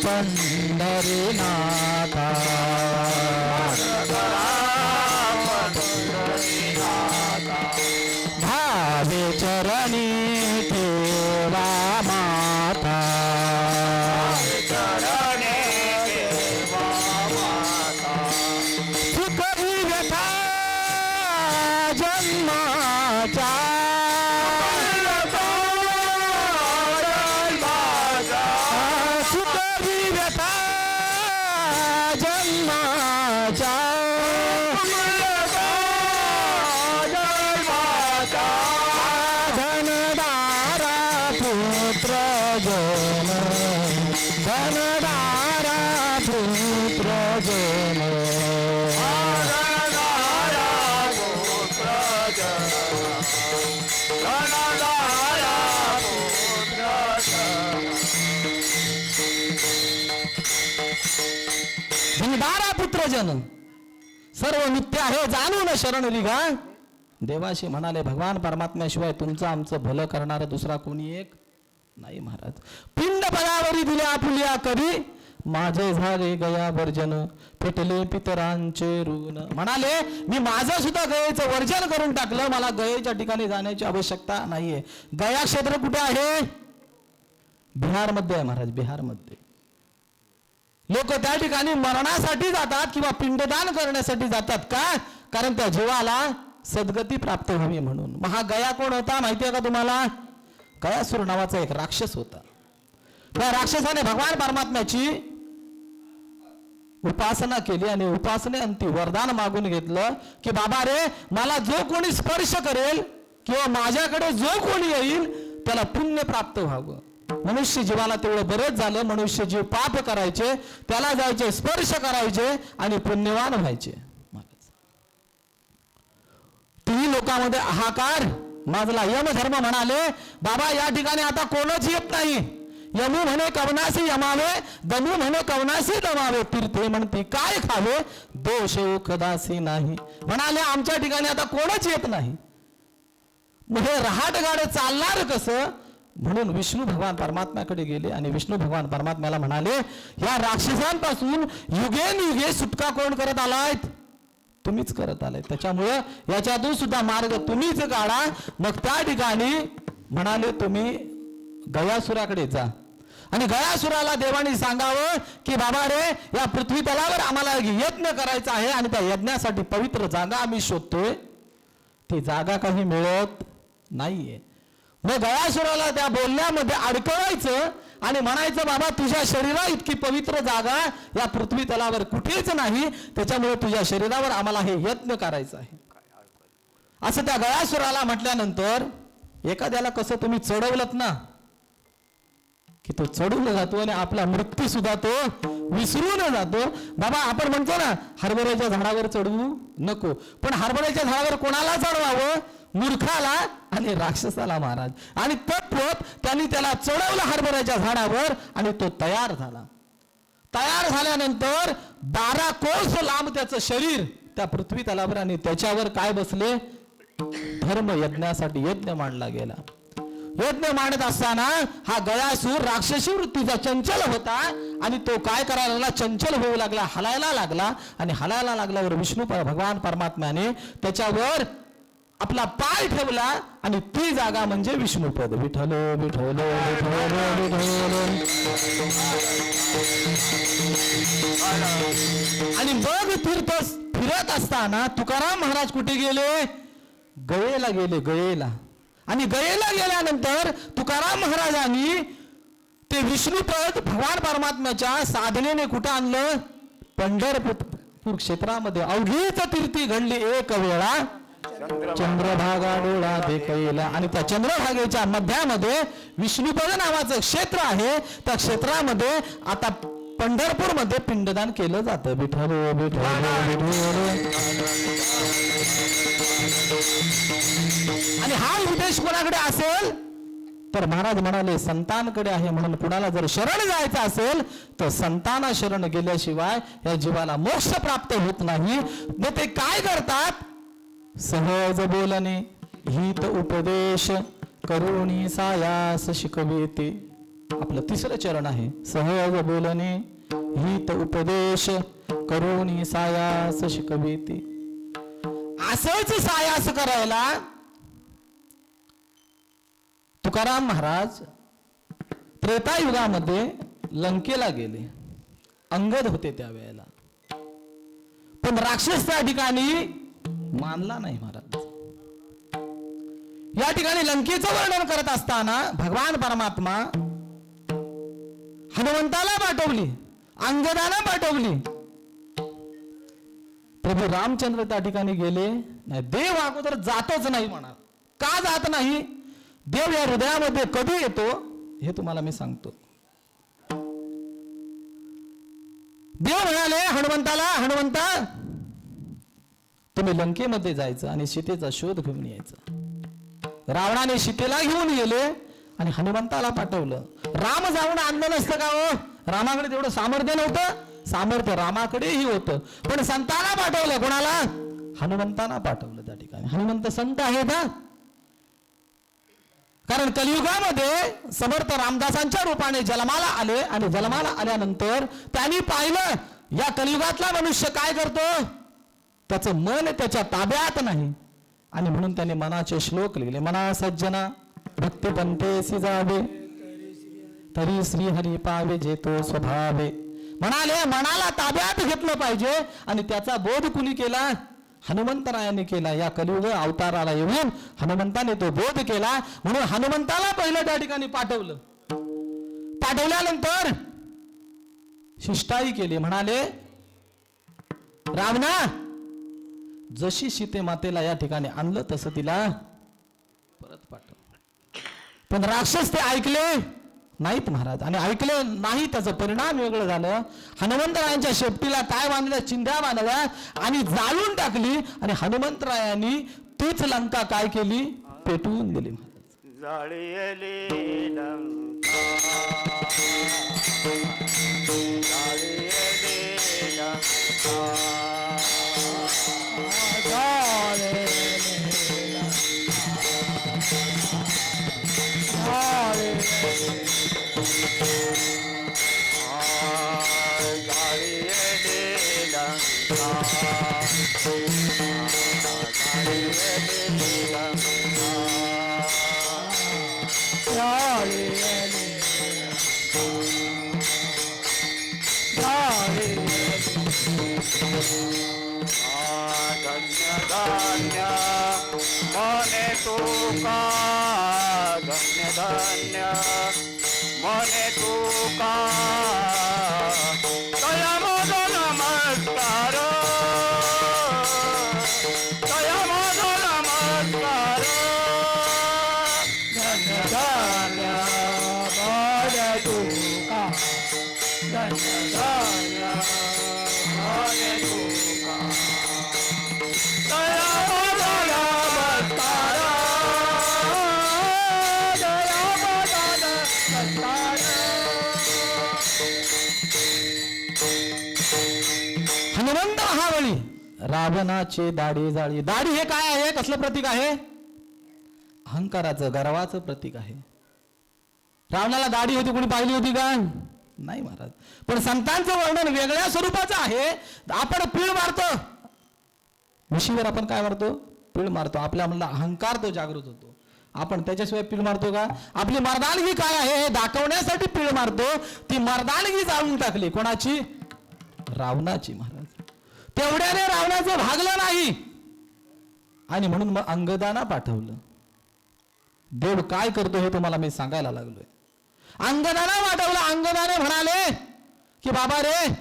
पंढरीनाथा, भावे चरणी ठेवा माथा, सुखी व्यथा जन्माच्या, सुखी व्यथा जन्माच्या, धनदारा पुत्र जन, धनदारा पुत्र जन, धनदारा पुत्र जन, सर्व नित्य आहे जाणून शरण लिघा. देवाशी म्हणाले, भगवान परमात्म्याशिवाय तुमचं आमचं भलं करणारं दुसरा कोणी एक नाही महाराज. पिंड पदावरी दिल्या आपुल्या कधी, माझे झाले गया वर्जन, पेटले पितरांचे ऋण. म्हणाले, मी माझं सुद्धा गयेचं वर्जन करून टाकलं. मला गयेच्या ठिकाणी जाण्याची आवश्यकता नाहीये. गया क्षेत्र कुठे आहे? बिहारमध्ये आहे महाराज. बिहारमध्ये लोक त्या ठिकाणी मरणासाठी जातात किंवा पिंडदान करण्यासाठी जातात. का? कारण त्या जीवाला सद्गती प्राप्त व्हावी म्हणून. मग हा गया कोण होता माहिती आहे का तुम्हाला? गयासूर नावाचा एक राक्षस होता. त्या राक्षसाने भगवान परमात्म्याची उपासना केली आणि उपासनेअंती वरदान मागून घेतलं की बाबा रे, मला जो कोणी स्पर्श करेल किंवा माझ्याकडे जो कोणी येईल त्याला पुण्य प्राप्त व्हावं. मनुष्य जीवाला तेवढं बरंच झालं. मनुष्य जीव पाप करायचे, त्याला जायचे, स्पर्श करायचे आणि पुण्यवान व्हायचे. तिन्ही लोकांमध्ये हाहाकार माजला. यमधर्म म्हणाले, बाबा या ठिकाणी आता कोणच येत नाही. यमू म्हणे कवनासी यमावे, दमू म्हणे कवनासी दमावे, तीर्थे म्हणते काय खावे, दोष उखदासी नाही. म्हणाले आमच्या ठिकाणी आता कोणच येत नाही. हे रहाट गाडे चालणार कसं? म्हणून विष्णू भगवान परमात्म्याकडे गेले आणि विष्णू भगवान परमात्म्याला म्हणाले, या राक्षसांपासून युगेनयुगे सुटका कोण करत आलायत? तुम्हीच करत आलाय. त्याच्यामुळे याच्यातून सुद्धा मार्ग तुम्हीच काढा. मग त्या ठिकाणी म्हणाले, तुम्ही गयासुराकडे जा आणि गयासुराला देवाने सांगावं की बाबा रे, या पृथ्वी तलावर आम्हाला यज्ञ करायचा आहे आणि त्या यज्ञासाठी पवित्र जागा आम्ही शोधतोय, ती जागा काही मिळत नाहीये. मग गयासुराला त्या बोलण्यामध्ये अडकवायचं आणि म्हणायचं बाबा, तुझ्या शरीरा इतकी पवित्र जागा या पृथ्वी तलावर कुठेच नाही, त्याच्यामुळे तुझ्या शरीरावर आम्हाला हे यज्ञ करायचं आहे. असं त्या गयासुराला म्हटल्यानंतर एखाद्याला कसं तुम्ही चढवलत ना की तो चढवला जातो आणि आपला मृत्यू सुद्धा तो विसरून जातो. बाबा आपण म्हणतो ना, हरभऱ्याच्या झाडावर चढवू नको, पण हरभऱ्याच्या झाडावर कोणाला चढवावं? मूर्खाला आणि राक्षसाला महाराज. आणि तत्वत त्यांनी त्याला चढवलं हरभऱ्याच्या झाडावर आणि तो तयार झाला. तयार झाल्यानंतर 12 कोस लांब त्याचं शरीर त्या पृथ्वी तलावर आणि त्याच्यावर काय बसले? धर्म यज्ञासाठी यज्ञ मांडला गेला. यज्ञ मांडत असताना हा गयासूर राक्षसी वृत्तीचा चंचल होता आणि तो काय करायला लागला? चंचल होऊ लागला, हलायला लागला. आणि हलायला लागल्यावर विष्णू भगवान परमात्म्याने त्याच्यावर आपला पाय ठेवला आणि ती जागा म्हणजे विष्णुपद. विठ्ठल विठ्ठल विठ्ठल विठ्ठल. आणि मग फिरत असताना तुकाराम महाराज कुठे गेले? गयेला गेले, गयेला. आणि गयेला गेल्यानंतर तुकाराम महाराजांनी ते विष्णुपद भगवान परमात्म्याच्या साधनेने कुठं आणलं? पंढरपूर क्षेत्रामध्ये. अवघीच तीर्थी घडली एक वेळा, चंद्रभागा डोळा देखैला. आणि त्या चंद्रभागेच्या मध्यामध्ये विष्णुपद नावाचं क्षेत्र आहे. त्या क्षेत्रामध्ये आता पंढरपूर मध्ये पिंडदान केलं जातं. विठ्ठल विठ्ठल विठ्ठल. आणि हा उद्देश कोणाकडे असेल तर महाराज म्हणाले संतांकडे आहे. म्हणून कुणाला जर शरण जायचं असेल तर संतांना शरण गेल्याशिवाय या जीवाला मोक्ष प्राप्त होत नाही. मग ते काय करतात? सहज बोलणे हित उपदेश करुणी सायास शिकविते. आपलं 3रं चरण आहे. सहज बोलणे हित उपदेश करुणी सायास शिकविते. असंच सायास करायला तुकाराम महाराज त्रेतायुगामध्ये लंकेला गेले. अंगद होते त्यावेळेला, पण राक्षस त्या ठिकाणी मानला नाही महाराज. या ठिकाणी लंकेचं वर्णन करत असताना भगवान परमात्मा हनुमंताला पाठवली, अंगदाला पाठवली. प्रभू रामचंद्र त्या ठिकाणी गेले नाही. देव अगोदर जातच नाही म्हणा. का जात नाही? देव या हृदयामध्ये कधी येतो हे तुम्हाला मी सांगतो. देव म्हणाले हनुमंताला, हनुमंता तुम्ही लंकेमध्ये जायचं आणि सीतेचा शोध घेऊन यायचा. रावणाने सीतेला घेऊन गेले आणि हनुमंताला पाठवलं. राम जाऊन आणलं नसतं का हो? रामाकडे तेवढं सामर्थ्य नव्हतं? सामर्थ्य रामाकडेही होतं, पण संतांना पाठवलं. कोणाला? हनुमंतांना पाठवलं. त्या ठिकाणी हनुमंत संत आहेत हा. कारण कलियुगामध्ये समर्थ रामदासांच्या रूपाने जन्माला आले आणि जन्माला आल्यानंतर त्यांनी पाहिलं या कलियुगातला मनुष्य काय करतो? त्याचं मन त्याच्या ताब्यात नाही. आणि म्हणून त्यांनी मनाचे श्लोक लिहिले. मना सज्जना भक्ती पंथेसी जावे, तरी श्री हरी पावे जेतो स्वभावे. म्हणाले मनाला ताब्यात घेतलं पाहिजे आणि त्याचा बोध कुणी केला? हनुमंतरायाने केला. या कलियुग अवताराला येऊन हनुमंताने तो बोध केला. म्हणून हनुमंताला पहिलं त्या ठिकाणी पाठवलं. पाठवल्यानंतर शिष्टाई केली. म्हणाले रावणा, जशी सीते मातेला या ठिकाणी आणलं तसं तिला परत पाठव. पण राक्षस ते ऐकले नाहीत महाराज. आणि ऐकले नाही, त्याचा परिणाम वेगळं झालं. हनुमंतरायांच्या शेपटीला काय बांधल्या? चिंध्या बांधल्या आणि जाळून टाकली. आणि हनुमंतरायांनी तीच लंका काय केली? पेटवून दिली. धन्य धन्य मने तुका धन्य धन्य मने तुका तया माझा नमस्कार तया माझा नमस्कार धन्य धन्य मने तुका धन्य धन्य मने तुका तया माझा नमस्कार तया माझा नमस्कार हनुमंत महाबळी रावणाचे दाढी जाळी. दाढी हे काय आहे? कसलं प्रतीक आहे? अहंकाराचं, गर्वाचं प्रतीक आहे. रावणाला दाढी होती, कोणी पाहिली होती का? नाही महाराज. पण संतांचं वर्णन वेगळ्या स्वरूपाचं आहे. आपण पीळ मारतो, म्हशीवर आपण काय मारतो? पीळ मारतो. आपल्या मनाला अहंकार तो जागृत होतो. आपण त्याच्याशिवाय पीळ मारतो का? आपली मर्दानगी काय आहे हे दाखवण्यासाठी पीळ मारतो. ती मर्दानगी जाळून टाकली. कोणाची? रावणाची महाराज. तेवढ्याने रावणाचं भागलं नाही आणि म्हणून मग अंगदाना पाठवलं. देव काय करतो हे तुम्हाला मी सांगायला लागलोय. अंगदाना पाठवलं. अंगदाने म्हणाले की बाबा रे,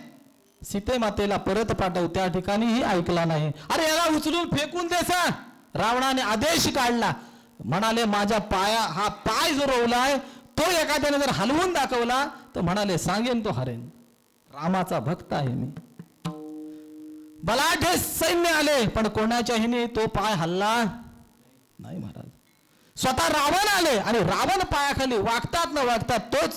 सीते मातेला परत पाठव. त्या ठिकाणीही ऐकला नाही. अरे याला उचलून फेकून देसा. रावणाने आदेश काढला. म्हणाले माझ्या हा पाय जो रोवलाय तो एखाद्याने जर हलवून दाखवला तर म्हणाले सांगेन तो हरेन. रामाचा भक्त आहे मी. बलाढ्य सैन्य आले पण कोणाच्या हिने तो पाय हल्ला नाही महाराज. स्वतः रावण आले आणि रावण पायाखाली वागतात न वागतात तोच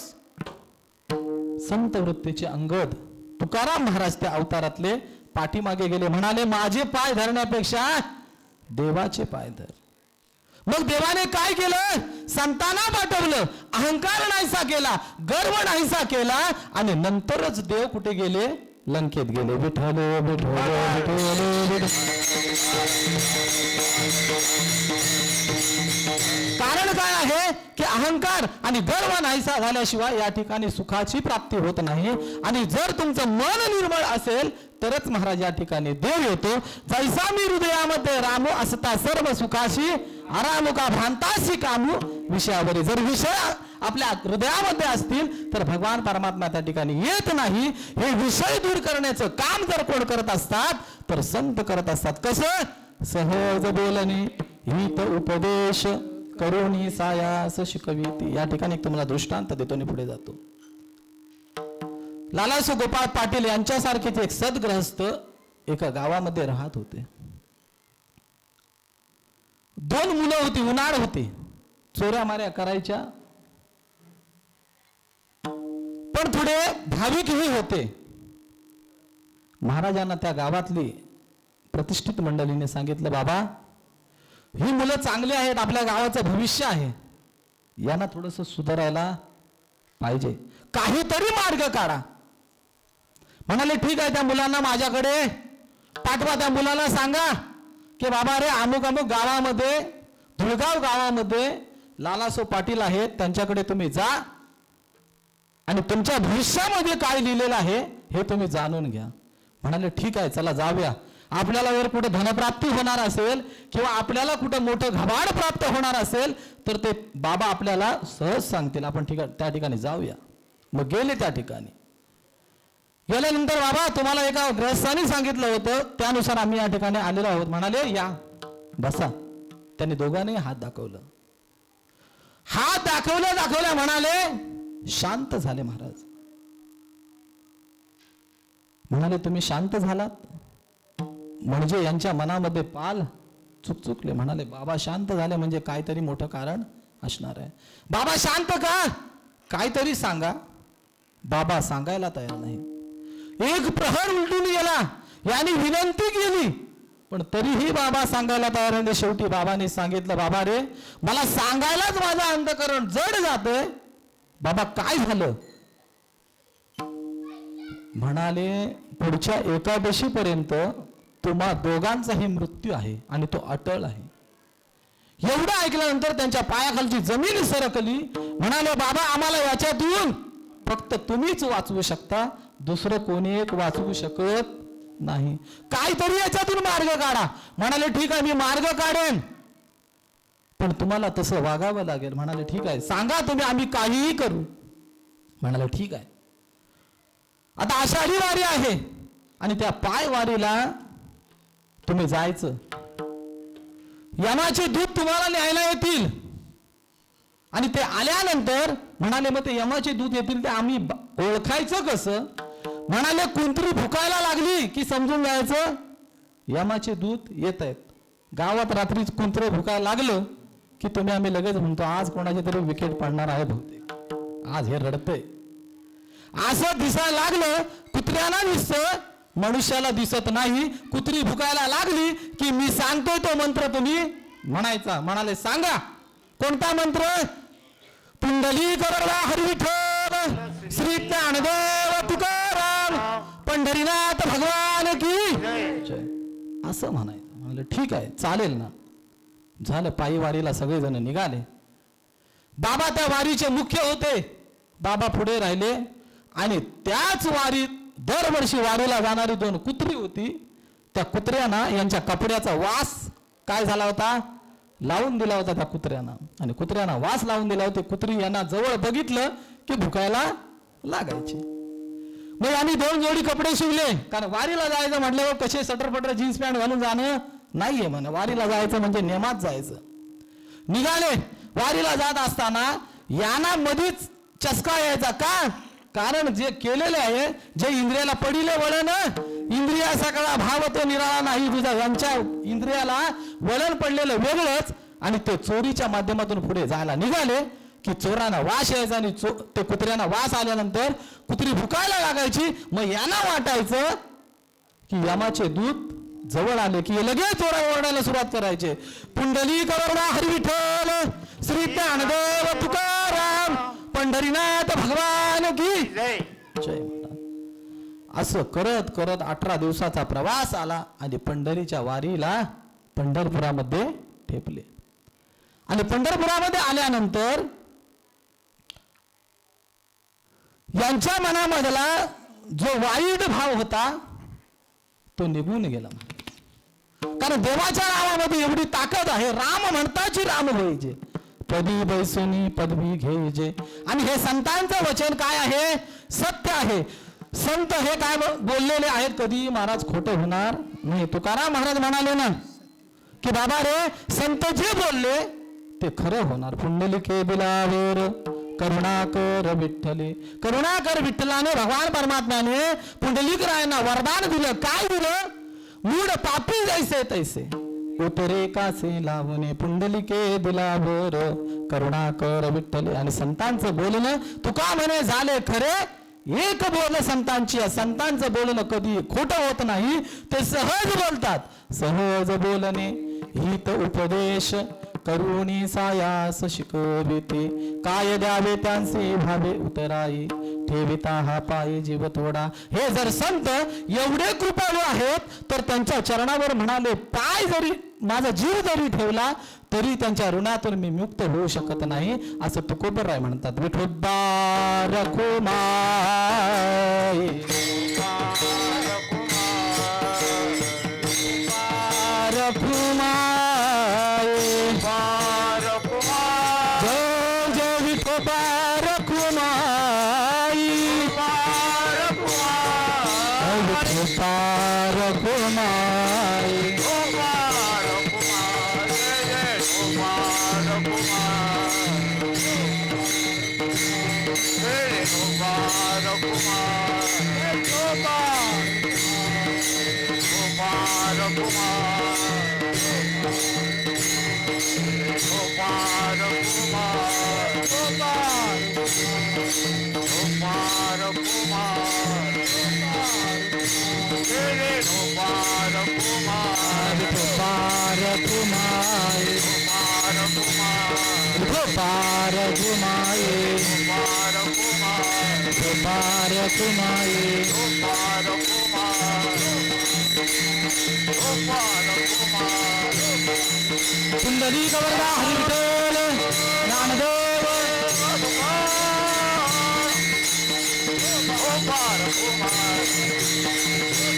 संत वृत्तीचे अंगद तुकाराम महाराज त्या अवतारातले पाठीमागे गेले. म्हणाले माझे पाय धरण्यापेक्षा देवाचे पाय धर. मग देवाने काय केलं? संतांना पाठवलं. अहंकार नाहीसा केला, गर्व नाहीसा केला आणि नंतरच देव कुठे गेले? लंकेत गेले. विठ्ठल विठ्ठल विठ्ठल. कारण काय आहे की अहंकार आणि गर्व नाहीसा झाल्याशिवाय या ठिकाणी सुखाची प्राप्ती होत नाही. आणि जर तुमचं मन निर्मळ असेल तरच महाराज या ठिकाणी देव येतो. जैसा मी हृदयामध्ये रामू असता सर्व सुखाशी आरामू का भांताशी कामू विषयावरी. जर विषय आपल्या हृदयामध्ये असतील तर भगवान परमात्मा त्या ठिकाणी येत नाही. हे विषय दूर करण्याचं काम जर कोण करत असतात तर संत करत असतात. कसं? सहज बोलणे हित उपदेश करुणी सायास शिकविती. या ठिकाणी तुम्हाला दृष्टांत देतो आणि पुढे जातो. लालासो गोपाळ पाटील यांच्यासारखेच एक सद्गृहस्थ एका गावामध्ये राहत होते. 2 मुलं होती, उन्हाळ होती, चोऱ्या माऱ्या करायच्या, पण थोडे भाविकही होते. महाराजांना त्या गावातली प्रतिष्ठित मंडळीने सांगितलं बाबा ही मुलं चांगली आहेत, आपल्या गावाचं भविष्य आहे, यांना थोडस सुधारायला पाहिजे, काहीतरी मार्ग काढा. म्हणाले ठीक आहे, त्या मुलांना माझ्याकडे पाठवा. त्या मुलाला सांगा की बाबा रे अमुक अमुक गावामध्ये, धुळगाव गावामध्ये लालासो पाटील आहेत, त्यांच्याकडे तुम्ही जा आणि तुमच्या भविष्यामध्ये काय लिहिलेलं आहे हे तुम्ही जाणून घ्या. म्हणाले ठीक आहे, चला जाऊया. आपल्याला जर कुठे धनप्राप्ती होणार असेल किंवा आपल्याला कुठं मोठं घबाड प्राप्त होणार असेल तर ते बाबा आपल्याला सहज सांगतील, आपण त्या ठिकाणी जाऊया. मग गेले त्या ठिकाणी. गेल्यानंतर बाबा तुम्हाला एका ग्रहस्थानी सांगितलं होतं त्यानुसार आम्ही या ठिकाणी आलेलो आहोत. म्हणाले या बसा. त्यांनी दोघांनी हात दाखवलं. हात दाखवल्या म्हणाले शांत झाले महाराज. म्हणाले तुम्ही शांत झालात म्हणजे यांच्या मनामध्ये पाल चुकचुकले. म्हणाले बाबा शांत झाले म्हणजे काहीतरी मोठं कारण असणार आहे. बाबा शांत का? काहीतरी सांगा. बाबा सांगायला तयार नाही. एक प्रहर उलटून गेला, यांनी विनंती केली पण तरीही बाबा सांगायला तयार नाही. शेवटी बाबांनी सांगितलं बाबा रे मला सांगायलाच माझं अंतःकरण जड जातंय. बाबा काय झालं? म्हणाले पुढच्या एकादशी पर्यंत तुम्हा दोघांचाही मृत्यू आहे आणि तो अटळ आहे. एवढं ऐकल्यानंतर त्यांच्या पायाखालची जमीन सरकली. म्हणाले बाबा आम्हाला याच्यातून फक्त तुम्हीच वाचवू शकता, दुसरं कोणी एक वाचवू शकत नाही. काहीतरी याच्यातून मार्ग काढा. म्हणाले ठीक आहे, मी मार्ग काढेन, पण तुम्हाला तसं वागावं लागेल. म्हणाले ठीक आहे, सांगा तुम्ही, आम्ही काहीही करू. म्हणाले ठीक आहे. आता आषाढी वारी आहे आणि त्या पाय वारीला तुम्ही जायचं. यमाचे दूत तुम्हाला न्यायला येतील आणि ते आल्यानंतर म्हणाले मग ते यमाचे दूत येतील ते आम्ही ओळखायचं कसं? म्हणाले कुंत्री फुकायला लागली की समजून जायचं यमाचे दूत येत आहेत. गावात रात्री कुंत्र फुकायला लागलं की तुम्ही आम्ही लगेच म्हणतो आज कोणाचे तरी विकेट पडणार आहे बहुतेक, आज हे रडतंय. असं दिसायला लागलं, कुत्र्याला दिसतं, मनुष्याला दिसत नाही. कुत्री फुकायला लागली की मी सांगतोय तो मंत्र तुम्ही म्हणायचा. म्हणाले सांगा. कोणता मंत्र? पुंडलिक वरदा हरी विठ्ठल श्री ज्ञानदेव तुकाराम पंढरीनाथ भगवान की जय, असं म्हणायचं. म्हणाले ठीक आहे, चालेल ना. झालं, पायी वारीला सगळेजण निघाले. बाबा त्या वारीचे मुख्य होते. बाबा पुढे राहिले आणि त्याच वारीत दरवर्षी वारीला जाणारी 2 कुत्री होती. त्या कुत्र्यांना यांच्या कपड्याचा वास काय झाला होता? लावून दिला होता त्या कुत्र्यांना. आणि कुत्र्यांना वास लावून दिला होता. कुत्री यांना जवळ बघितलं की भुकायला लागायची. मग आम्ही 2 जोडी कपडे शिवले, कारण वारीला जायचं म्हटल्यावर कसे सटरपटर जीन्स पॅन्ट घालून जाणं नाहीये म्हणे. वारीला जायचं म्हणजे नेमात जायचं. निघाले. वारीला जात असताना यांना मधीच चस्का यायचा. का? कारण जे केलेले आहे, जे इंद्रियाला पडिले वळण, इंद्रिया सगळा भाव तो निराळा नाही तुझा. यांच्या इंद्रियाला वळण पडलेलं वेगळंच. आणि ते चोरीच्या माध्यमातून पुढे जायला निघाले की चोरांना वास यायचा आणि ते कुत्र्यांना वास आल्यानंतर कुत्री भुकायला लागायची. मग यांना वाटायचं की यमाचे दूत जवळ आले की लगेच चोरा ओरडायला सुरुवात करायचे. पुंडलिक वरदा हरी विठ्ठल श्री ज्ञानदेव तुकाराम पंढरीनाथ भगवान की जय. असं करत करत 18 दिवसाचा प्रवास आला आणि पंढरीच्या वारीला पंढरपुरामध्ये ठेपले. आणि पंढरपुरामध्ये आल्यानंतर यांच्या मनामधला जो वाईट भाव होता तो निघून गेला. कारण देवाच्या नावामध्ये एवढी ताकद आहे. राम म्हणताची राम व्हायचे, पदी बैसुनी पदवी घ्यायचे. आणि हे संतांचं वचन काय आहे? सत्य आहे. संत हे काय बोललेले आहेत, कधी महाराज खोटं होणार नाही. तुकाराम महाराज म्हणाले ना की बाबा रे, संत जे बोलले ते खरं होणार. पुंडलिके बिलावर करुणाकर विठ्ठले. करुणाकर विठ्ठलाने भगवान परमात्म्याने पुंडलिक रायांना वरदान दिलं. काय दिलं? मूड पापी जैसे तैसे उतरे कासे लावणे पुंडलिके दिलावर करुणाकर विठ्ठले. आणि संतांचं बोलणं तुका म्हणे झाले खरे एक बोल संतांची. संतांचं बोलणं कधी खोटं होत नाही. ते सहज बोलतात. सहज बोलणे हित उपदेश करुणी सायास शिकविते. काय द्यावे त्यांचे भावे उतराई ठेविता हा पाय जीव थोडा. हे जर संत एवढे कृपाळू आहेत तर त्यांच्या चरणावर म्हणाले पाय जरी माझा जीव जरी ठेवला तरी त्यांच्या ऋणातून मी मुक्त होऊ शकत नाही, असं तुकोबराय म्हणतात. विठोबा रखुमाई जय जय विठोबा रखुमाई विठोबा रखुमाई. पुंडलिक वरदा हरी विठ्ठल ज्ञानदेव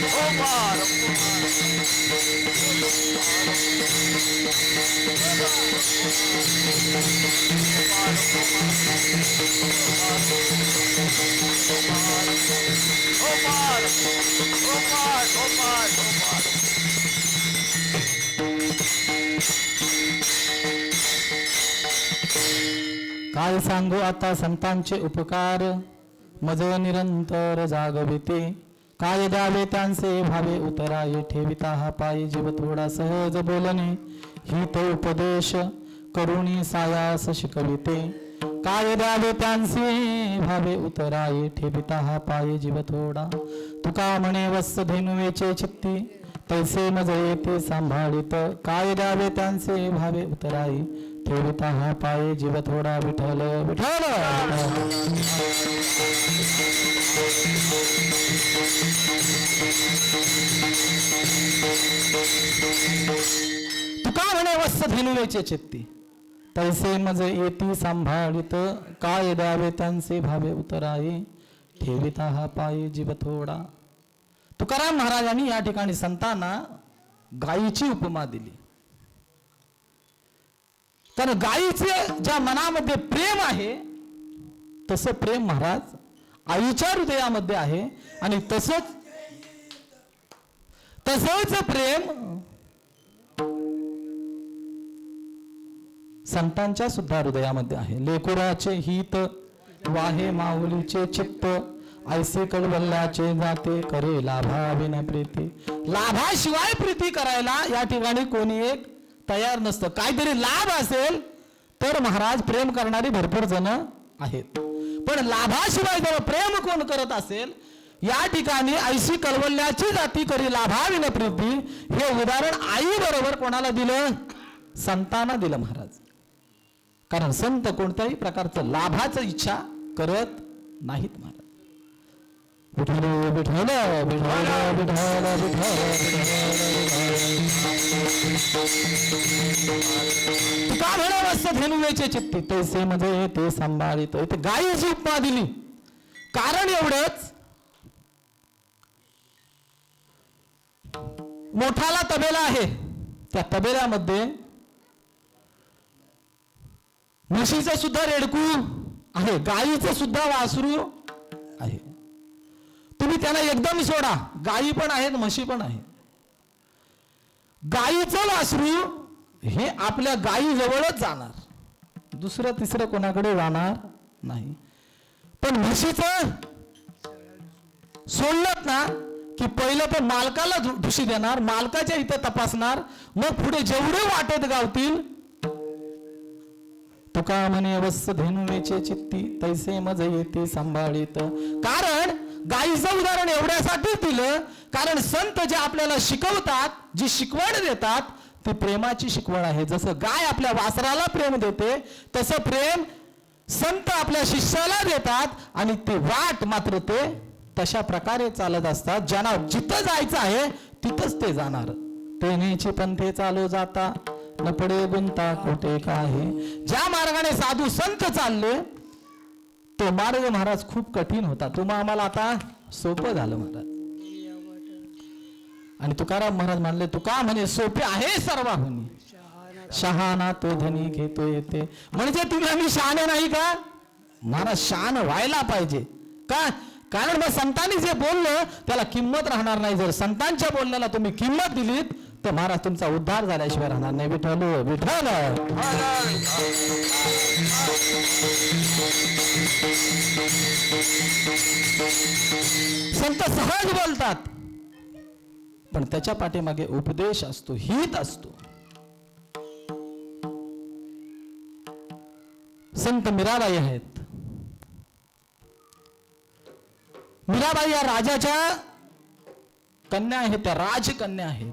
ओ पार काय सांगू आता संतांचे उपकार मज निरंतर जागविते काय द्यावे त्यांचे भावे उतराये ठेविता हा पायी जीव थोडा सहज बोलणे हित उपदेश करुणी सायास शिकविते काय द्यावे त्यांचे भावे उतराये ठेविता हा पायी जीव थोडा तुका म्हणे वत्स धेनुवेचे चित्ती तैसे मज येते सांभाळित काय द्यावे त्यांचे भावे उतराई ठेविता हा पाये जीव थोडा विठ्ठल विठ्ठल तुका म्हणे वत्स धेनुवेचे चित्ती तैसे मज येती सांभाळित काय द्यावे त्यांचे भावे उतराई ठेविता हा पायी जीव थोडा तुकाराम महाराजांनी या ठिकाणी संतांना गायीची उपमा दिली. तर गायीचे ज्या मनामध्ये प्रेम आहे तसं प्रेम महाराज आईच्या हृदयामध्ये आहे आणि तसंच प्रेम संतांच्या सुद्धा हृदयामध्ये आहे. लेकुराचे हित वाहे माऊलीचे चित्त ऐसे कळवल्याचे जाते करे लाभाविन प्रीती. लाभाशिवाय प्रीती करायला या ठिकाणी कोणी एक तयार नसतं. काहीतरी लाभ असेल तर महाराज प्रेम करणारी भरपूर जण आहेत, पण लाभाशिवाय जर प्रेम कोण करत असेल या ठिकाणी ऐशी कळवल्याची जाती करी लाभाविन प्रीती हे उदाहरण आई बरोबर कोणाला दिलं? संतांना दिलं महाराज. कारण संत कोणत्याही प्रकारचं लाभाचं इच्छा करत नाहीत महाराज. विठ्ठल विठ्ठल विठ्ठल विठ्ठल तुका म्हणे वत्स धेनुवेचे चित्ती तैसे मध्ये ते सांभाळित. इथे गायीची उपमा दिली कारण एवढंच, मोठाला तबेला आहे, त्या तबेल्यामध्ये म्हशीचं सुद्धा रेडकू आहे, गायीचं सुद्धा वासरू आहे. तुम्ही त्याला एकदम सोडा, गायी पण आहेत म्हशी पण आहे. गायीचं वासरू हे आपल्या गायी जवळच जाणार, दुसरं तिसरं कोणाकडे जाणार नाही. पण म्हशीचं सोडलं ना की पहिलं तर मालकाला ढुशी देणार, मालकाच्या इथं तपासणार, मग पुढे जेवढे वाटेत गावतील तुका म्हणे वत्स धेनुवेचे चित्ती तैसे मज येते सांभाळित. कारण गायीचं उदाहरण एवढ्यासाठी दिलं कारण संत जे आपल्याला शिकवतात, जी शिकवण देतात ती प्रेमाची शिकवण आहे. जसं गाय आपल्या वासराला प्रेम देते तसं प्रेम संत आपल्या शिष्याला देतात आणि ते वाट मात्र ते तशा प्रकारे चालत असतात. ज्यांना जिथं जायचं आहे तिथंच ते जाणार. तेनेची पंथे चालू जाता न पडे गुंता कोठे काही. ज्या मार्गाने साधू संत चालले तो मार्ग महाराज खूप कठीण होता, तुम्हा आम्हाला आता सोपं झालं महाराज. आणि तुकाराम महाराज म्हणले तुका म्हणे सोपे आहे सर्वाहुनी शहाणा तो धनी घेतो येते. म्हणजे तुम्ही आम्ही शहाणे नाही का महाराज? शहाण व्हायला पाहिजे का? कारण मग संतांनी जे बोललं त्याला किंमत राहणार नाही. जर संतांच्या बोलण्याला तुम्ही किंमत दिलीत तर महाराज तुमचा उद्धार झाल्याशिवाय राहणार नाही. विठ्ठल विठ्ठल. संत सहज बोलतात पण त्याच्या पाठीमागे उपदेश असतो, हित असतो. संत मीराबाई आहेत. मीराबाई या राजाच्या कन्या आहेत, त्या राजकन्या आहेत.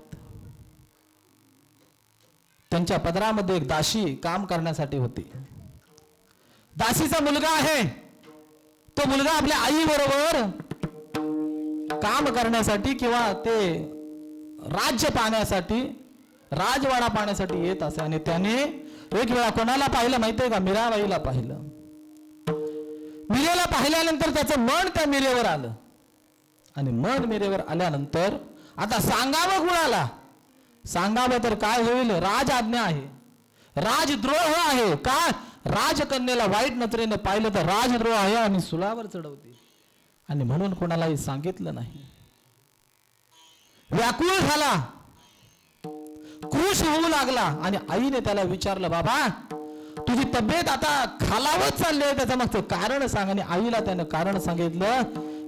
त्यांच्या पदरामध्ये एक दासी काम करण्यासाठी होती. दासीचा मुलगा आहे, तो मुलगा आपल्या आई बरोबर काम करण्यासाठी किंवा ते राज्य पाहण्यासाठी, राजवाडा पाहण्यासाठी येत असे. आणि त्याने एक वेळा कोणाला पाहिलं माहितीये का? मीराबाईला पाहिलं. मिरेला पाहिल्यानंतर त्याचं मन त्या मिरेवर आलं आणि मन मिरेवर आल्यानंतर आता सांगावं कुणाला? सांगावं तर काय होईल? राज आज्ञा आहे. राजद्रोह आहे का? राजकन्याला वाईट नजरेने पाहिलं तर राजद्रोह आहे आणि सुलावर चढवते, आणि म्हणून कोणालाही सांगितलं नाही. व्याकुळ झाला, क्रुश होऊ लागला, आणि आईने त्याला विचारलं, बाबा तुझी तब्येत आता खालावत चालली आहे, त्याचं मग कारण सांग. आणि आईला त्यानं कारण सांगितलं,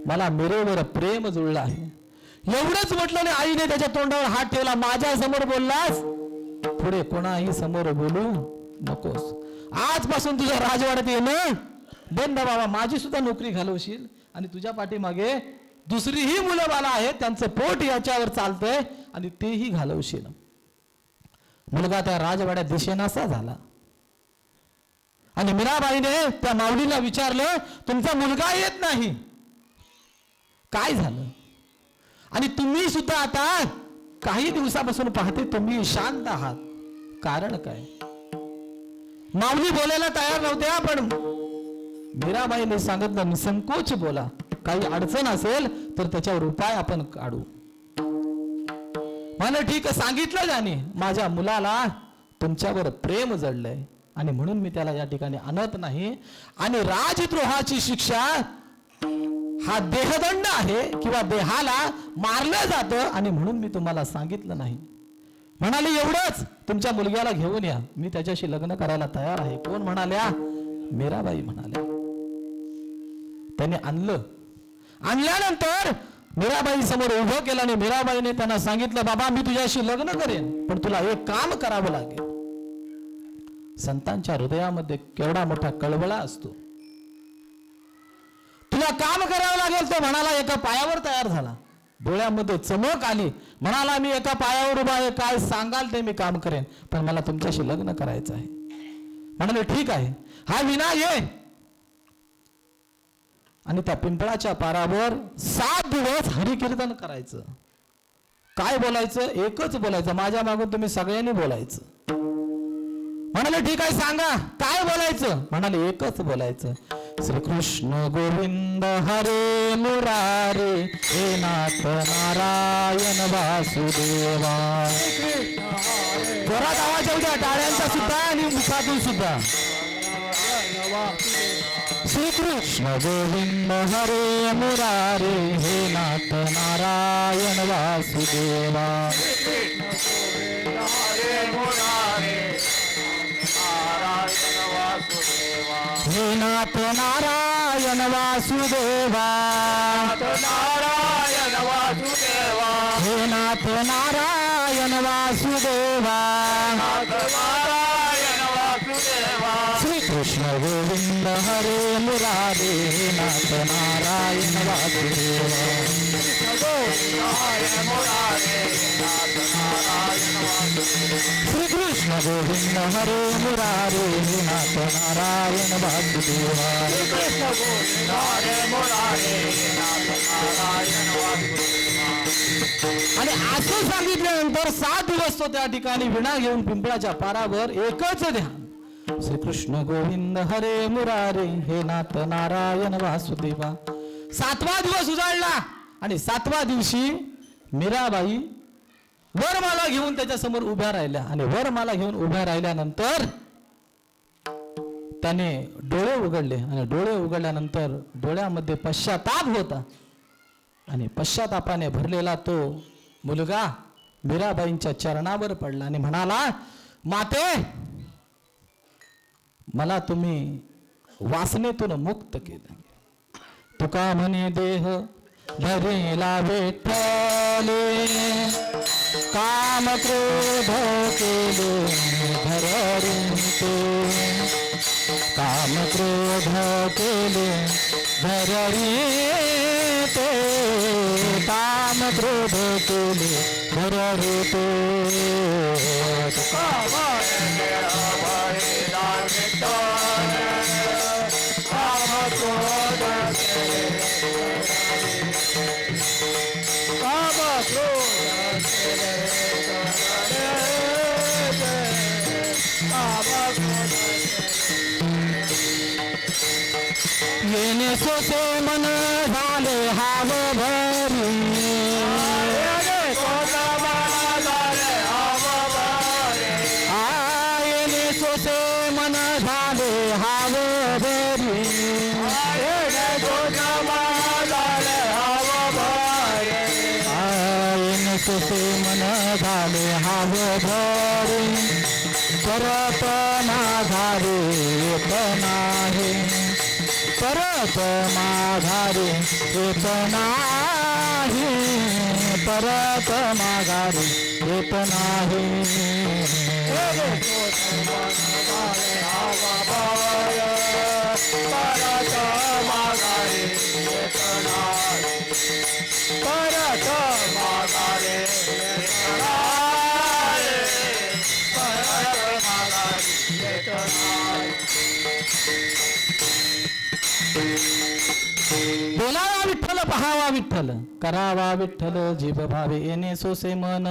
मला मेरेवर प्रेम जुळलं आहे. एवढंच म्हटलं आणि आईने त्याच्या तोंडावर हात ठेवला, माझ्या समोर बोललास, पुढे कोणाही समोर बोलू नकोस. आजपासून तुझ्या राजवाड्यात येणं बंद बाबा. माझी सुद्धा नोकरी घालवशील, आणि तुझ्या पाठीमागे दुसरीही मुलं बाला आहेत, त्यांचं पोट याच्यावर चालतंय, आणि तेही घालवशील. मुलगा त्या राजवाड्यात दिशेनासा झाला, आणि मीराबाईने त्या माऊलीला विचारलं, तुमचा मुलगा येत नाही, काय झालं? आणि तुम्ही सुद्धा आता काही दिवसापासून पाहते तुम्ही शांत आहात, कारण काय? माऊली बोलायला तयार नव्हत्या, पण मीराबाईने सांगितलं, निसंकोच बोला, काही अडचण असेल तर त्याच्यावर उपाय आपण काढू. मला ठीक सांगितलं जाणे, माझ्या मुलाला तुमच्यावर प्रेम जडलंय, आणि म्हणून मी त्याला या ठिकाणी आणत नाही, आणि राजद्रोहाची शिक्षा हा देहदंड आहे, किंवा देहाला मारलं जातं, आणि म्हणून मी तुम्हाला सांगितलं नाही. म्हणाले एवढंच, तुमच्या मुलग्याला घेऊन या, मी त्याच्याशी लग्न करायला तयार आहे. कोण म्हणाल्या? मीराबाई म्हणाल्या. त्याने आणल्यानंतर मीराबाई समोर उभं केलं, आणि मीराबाईने त्यांना सांगितलं, बाबा मी तुझ्याशी लग्न करेन, पण तुला एक काम करावं लागेल. संतांच्या हृदयामध्ये केवढा मोठा कळवळा असतो. तुला काम करावं लागेल. तो म्हणाला, एका पायावर तयार झाला, डोळ्यामध्ये चमक आली, म्हणाला, मी एका पायावर उभा आहे, काय सांगाल ते मी काम करेन, पण मला तुमच्याशी लग्न करायचं आहे. म्हणाले ठीक आहे, हा विना ये. आणि त्या पिंपळाच्या पारावर 7 दिवस हरिकीर्तन करायचं. काय बोलायचं? एकच बोलायचं, माझ्या मागून तुम्ही सगळ्यांनी बोलायचं. म्हणाले ठीक आहे, सांगा काय बोलायचं? म्हणाले एकच बोलायचं, श्रीकृष्ण गोविंद हरे मुरारे, हे नाथ नारायण वासुदेवा. जोरात आवाज येऊ द्या, टाळ्यांचा सुद्धा आणि मुखातून सुद्धा. श्रीकृष्ण गोविंद हरे मुरारे, हे नाथ नारायण वासुदेवा. हे नाथ नारायण वासुदेवा, नारायण वासुदेवा, हे नाथ नारायण वासुदेवा, नारायण वासुदेवा. श्रीकृष्ण गोविंद हरे मुरारे, हे नाथ नारायण वासुदेवा. श्रीकृष्ण गोविंद हरे मुरारे, हे नाथ नारायण वासुदेवा. आणि असं सांगितल्यानंतर 7 दिवस तो त्या ठिकाणी विणा घेऊन पिंपळाच्या पारावर एकच ध्यान, श्रीकृष्ण गोविंद हरे मुरारे, हे नाथ नारायण वासुदेवा. 7वा दिवस उजाडला, आणि 7व्या दिवशी मीराबाई वरमाला घेऊन त्याच्या समोर उभ्या राहिल्या. आणि वरमाला घेऊन उभ्या राहिल्यानंतर त्याने डोळे उघडले, आणि डोळे उघडल्यानंतर डोळ्यामध्ये पश्चाताप होता, आणि पश्चातापाने भरलेला तो मुलगा मीराबाईंच्या चरणावर पडला, आणि म्हणाला, माते मला तुम्ही वासनेतून मुक्त केलं. तुका म्हणे देह धरेला विठ्ठले, काम क्रोध केले धररी ते, काम क्रोध केले धररी ते, काम क्रोध केले धररी ते. येणे सोसे मन झाले हाव भरी, येणे सोसे मन झाले हाव भरी येणे सोसे मन झाले हाव भरी येणे सोसे मन झाले हाव भरी परत माघारी येत नाही परत माघारी येत नाही परत माघारी येत नाही येणे सोसे मन झाले हाव भरी परत माघारी येत नाही परत माघारी येत नाही परत माघारी येत नाही बोलावा विठ्ठल पहावा विठ्ठल करावा विठ्ठल जीभ भावे येणे सोसे मन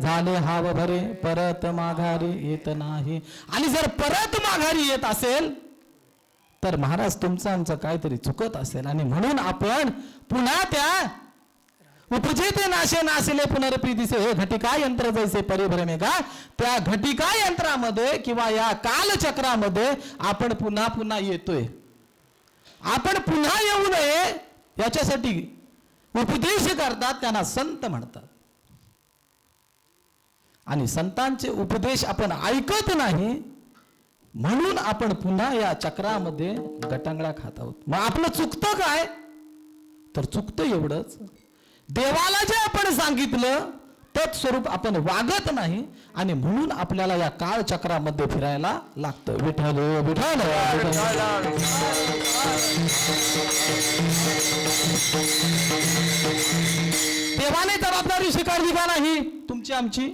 झाले हाव भरे परत माघारी येत नाही. आणि जर परत माघारी येत असेल तर महाराज तुमचं आमचं काहीतरी चुकत असेल आणि म्हणून आपण पुन्हा त्या उपजेते नाशे नाशिले पुनरपी दिसे हे घटिका यंत्र जैसे परिभ्रमे का त्या घटिका यंत्रामध्ये किंवा या कालचक्रामध्ये आपण पुन्हा पुन्हा येतोय. आपण पुन्हा येऊ नये याच्यासाठी उपदेश करतात त्यांना संत म्हणतात. आणि संतांचे उपदेश आपण ऐकत नाही म्हणून आपण पुन्हा या चक्रामध्ये गटांगळा खात आहोत. मग आपलं चुकतं काय तर चुकतं एवढंच देवाला जे आपण सांगितलं तत् स्वरूप आपण वागत नाही आणि म्हणून आपल्याला या काळचक्रामध्ये फिरायला लागतं. विठ्ठल विठ्ठल देवाने जबाबदारी स्वीकारली का नाही तुमची आमची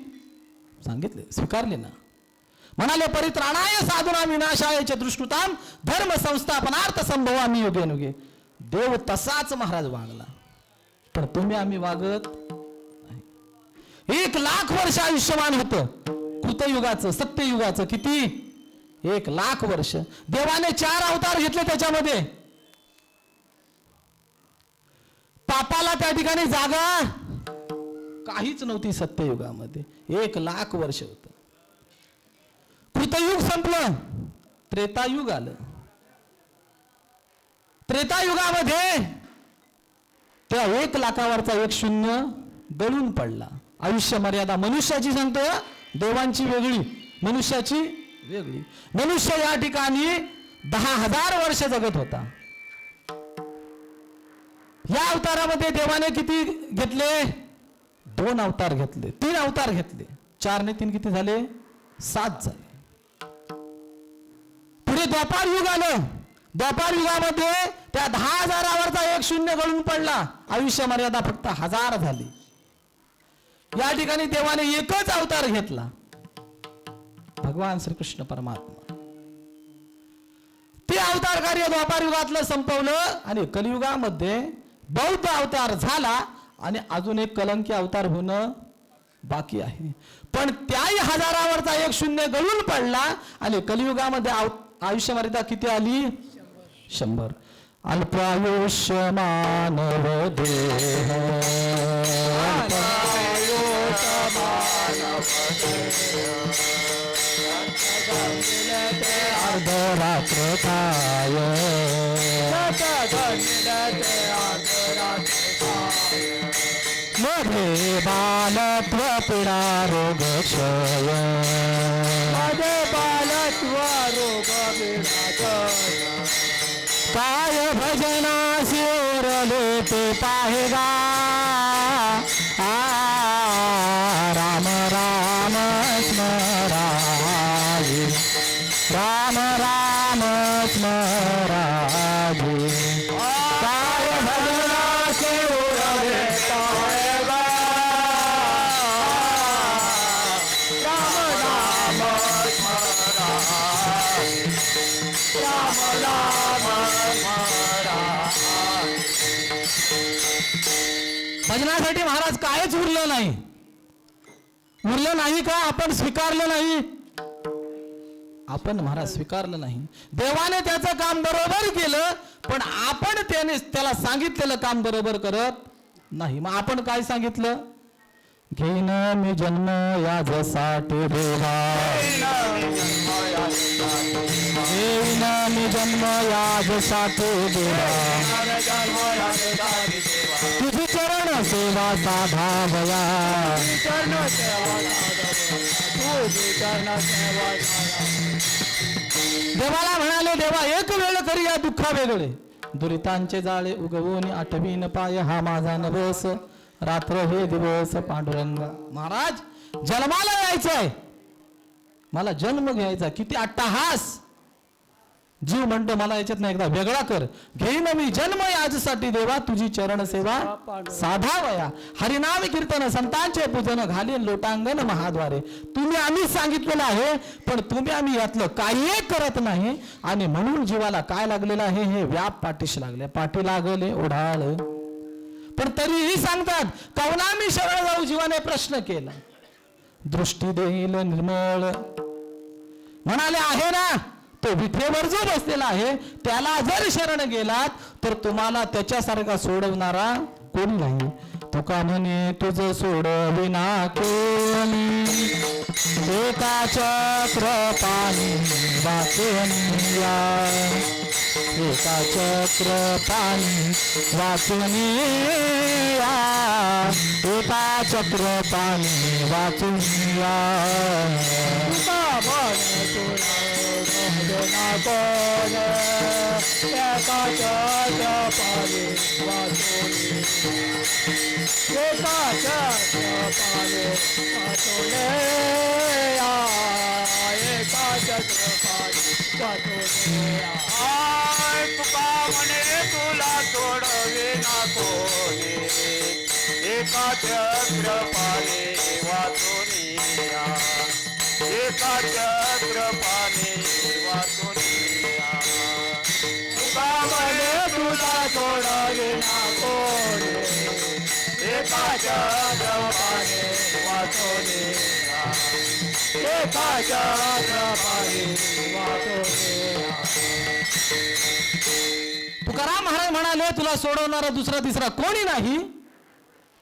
सांगितले स्वीकारले ना. म्हणाले परित्राणाय साधुना विनाशाय चतुष्कृताम धर्म संस्थापनार्थ संभवामी युगे नुगे. देव तसाच महाराज वागला पण तुम्ही आम्ही वागत नाही. 1,00,000 वर्ष आयुष्यमान होतं कृतयुगाचं सत्ययुगाचं. किती 1,00,000 वर्ष. देवाने 4 अवतार घेतले त्याच्यामध्ये. पापाला त्या ठिकाणी जागा काहीच नव्हती सत्ययुगामध्ये. 1,00,000 वर्ष होत. कृतयुग संपलं त्रेतायुग आलं. त्रेतायुगामध्ये त्या 1,00,000वरचा 1 शून्य दळून पडला. आयुष्य मर्यादा मनुष्याची सांगतो देवांची वेगळी मनुष्याची वेगळी. मनुष्य या ठिकाणी 10,000 वर्ष जगत होता. या अवतारामध्ये देवाने किती घेतले 2 अवतार घेतले 3 अवतार घेतले. 4 ने 3 किती झाले 7 झाले. पुढे द्वापार युग आलं. द्वापार युगामध्ये त्या 10,000वरचा 1 शून्य गळून पडला. आयुष्य मर्यादा फक्त 1000 झाली. या ठिकाणी देवाने एकच अवतार घेतला भगवान श्रीकृष्ण परमात्मा. ते अवतार कार्य द्वापार युगातलं संपवलं आणि कलियुगामध्ये बौद्ध अवतार झाला आणि अजून एक कलंकी अवतार होणं बाकी आहे. पण त्याही 1000वरचा 1 शून्य गळून पडला आणि कलियुगामध्ये आयुष्य मर्यादा किती आली 100. अल्पायुष्य मानव देह अर्धरात्र काय मध्ये बालत्व पीडा रोग क्षय मध्ये बालत्व रोग काय भजनासी ओरले ते पाहेगा. राम राम स्मरावे राम राम स्मरावे काय भजनासी ओरले पाहेगा. राम राम भजनासाठी महाराज कायच उरलं नाही. उरलं नाही का आपण स्वीकारलं नाही. आपण महाराज स्वीकारलं नाही. देवाने त्याचं काम बरोबर केलं पण आपण त्याला सांगितलेलं काम बरोबर करत नाही. मग आपण काय सांगितलं घेईन मी जन्म याजसाठी देवा घेईन मी जन्म याजसाठी देवा तुझी चरण सेवा साधावया देवाला म्हणाले देवा एक वेळ करी या दुःखा वेगळे दुरितांचे जाळे उगवून आठवीन पाय हा माझा नवस रात्र हे दिवस पांडुरंग महाराज जन्माला यायचंय मला जन्म घ्यायचा किती अट्टहास जीव म्हणतो मला याच्यात एकदा वेगळा कर घेईन मी जन्म याजसाठी देवा तुझी चरण सेवा साधावया हरिनाम कीर्तन संतांचे पूजन घालीन लोटांगण महाद्वारे तुम्ही आम्ही सांगितलेलं आहे पण तुम्ही आम्ही यातलं काही करत नाही आणि म्हणून जीवाला काय लागलेलं आहे हे व्याप पाठीशी लागले पाठी लागले ओढाळ पण तरीही सांगतात कवना मी शरण जाऊ जीवाने प्रश्न केला दृष्टी देईल निर्मळ म्हणाले आहे ना तो विठेवर जो बसलेला आहे त्याला जर शरण गेलात तर तुम्हाला त्याच्यासारखा सोडवणारा कोणी नाही तुका म्हणे तुझ सोडविना कोणी एका चक्र पाणी वाचून या एका चक्र पाणी वाचून या एका चक्र पाणी वाचून या तुका म्हणे तुला सोडविना कोणी एका चक्रपाणी वाचून या एका चक्रपाणी वाचून या तुका म्हणे तुला सोडविना कोणी एका चक्रपाणी वाचून या एका चक्रपाणी वाचून या तुकाराम महाराज म्हणाले तुला सोडवणारा दुसरा तिसरा कोणी नाही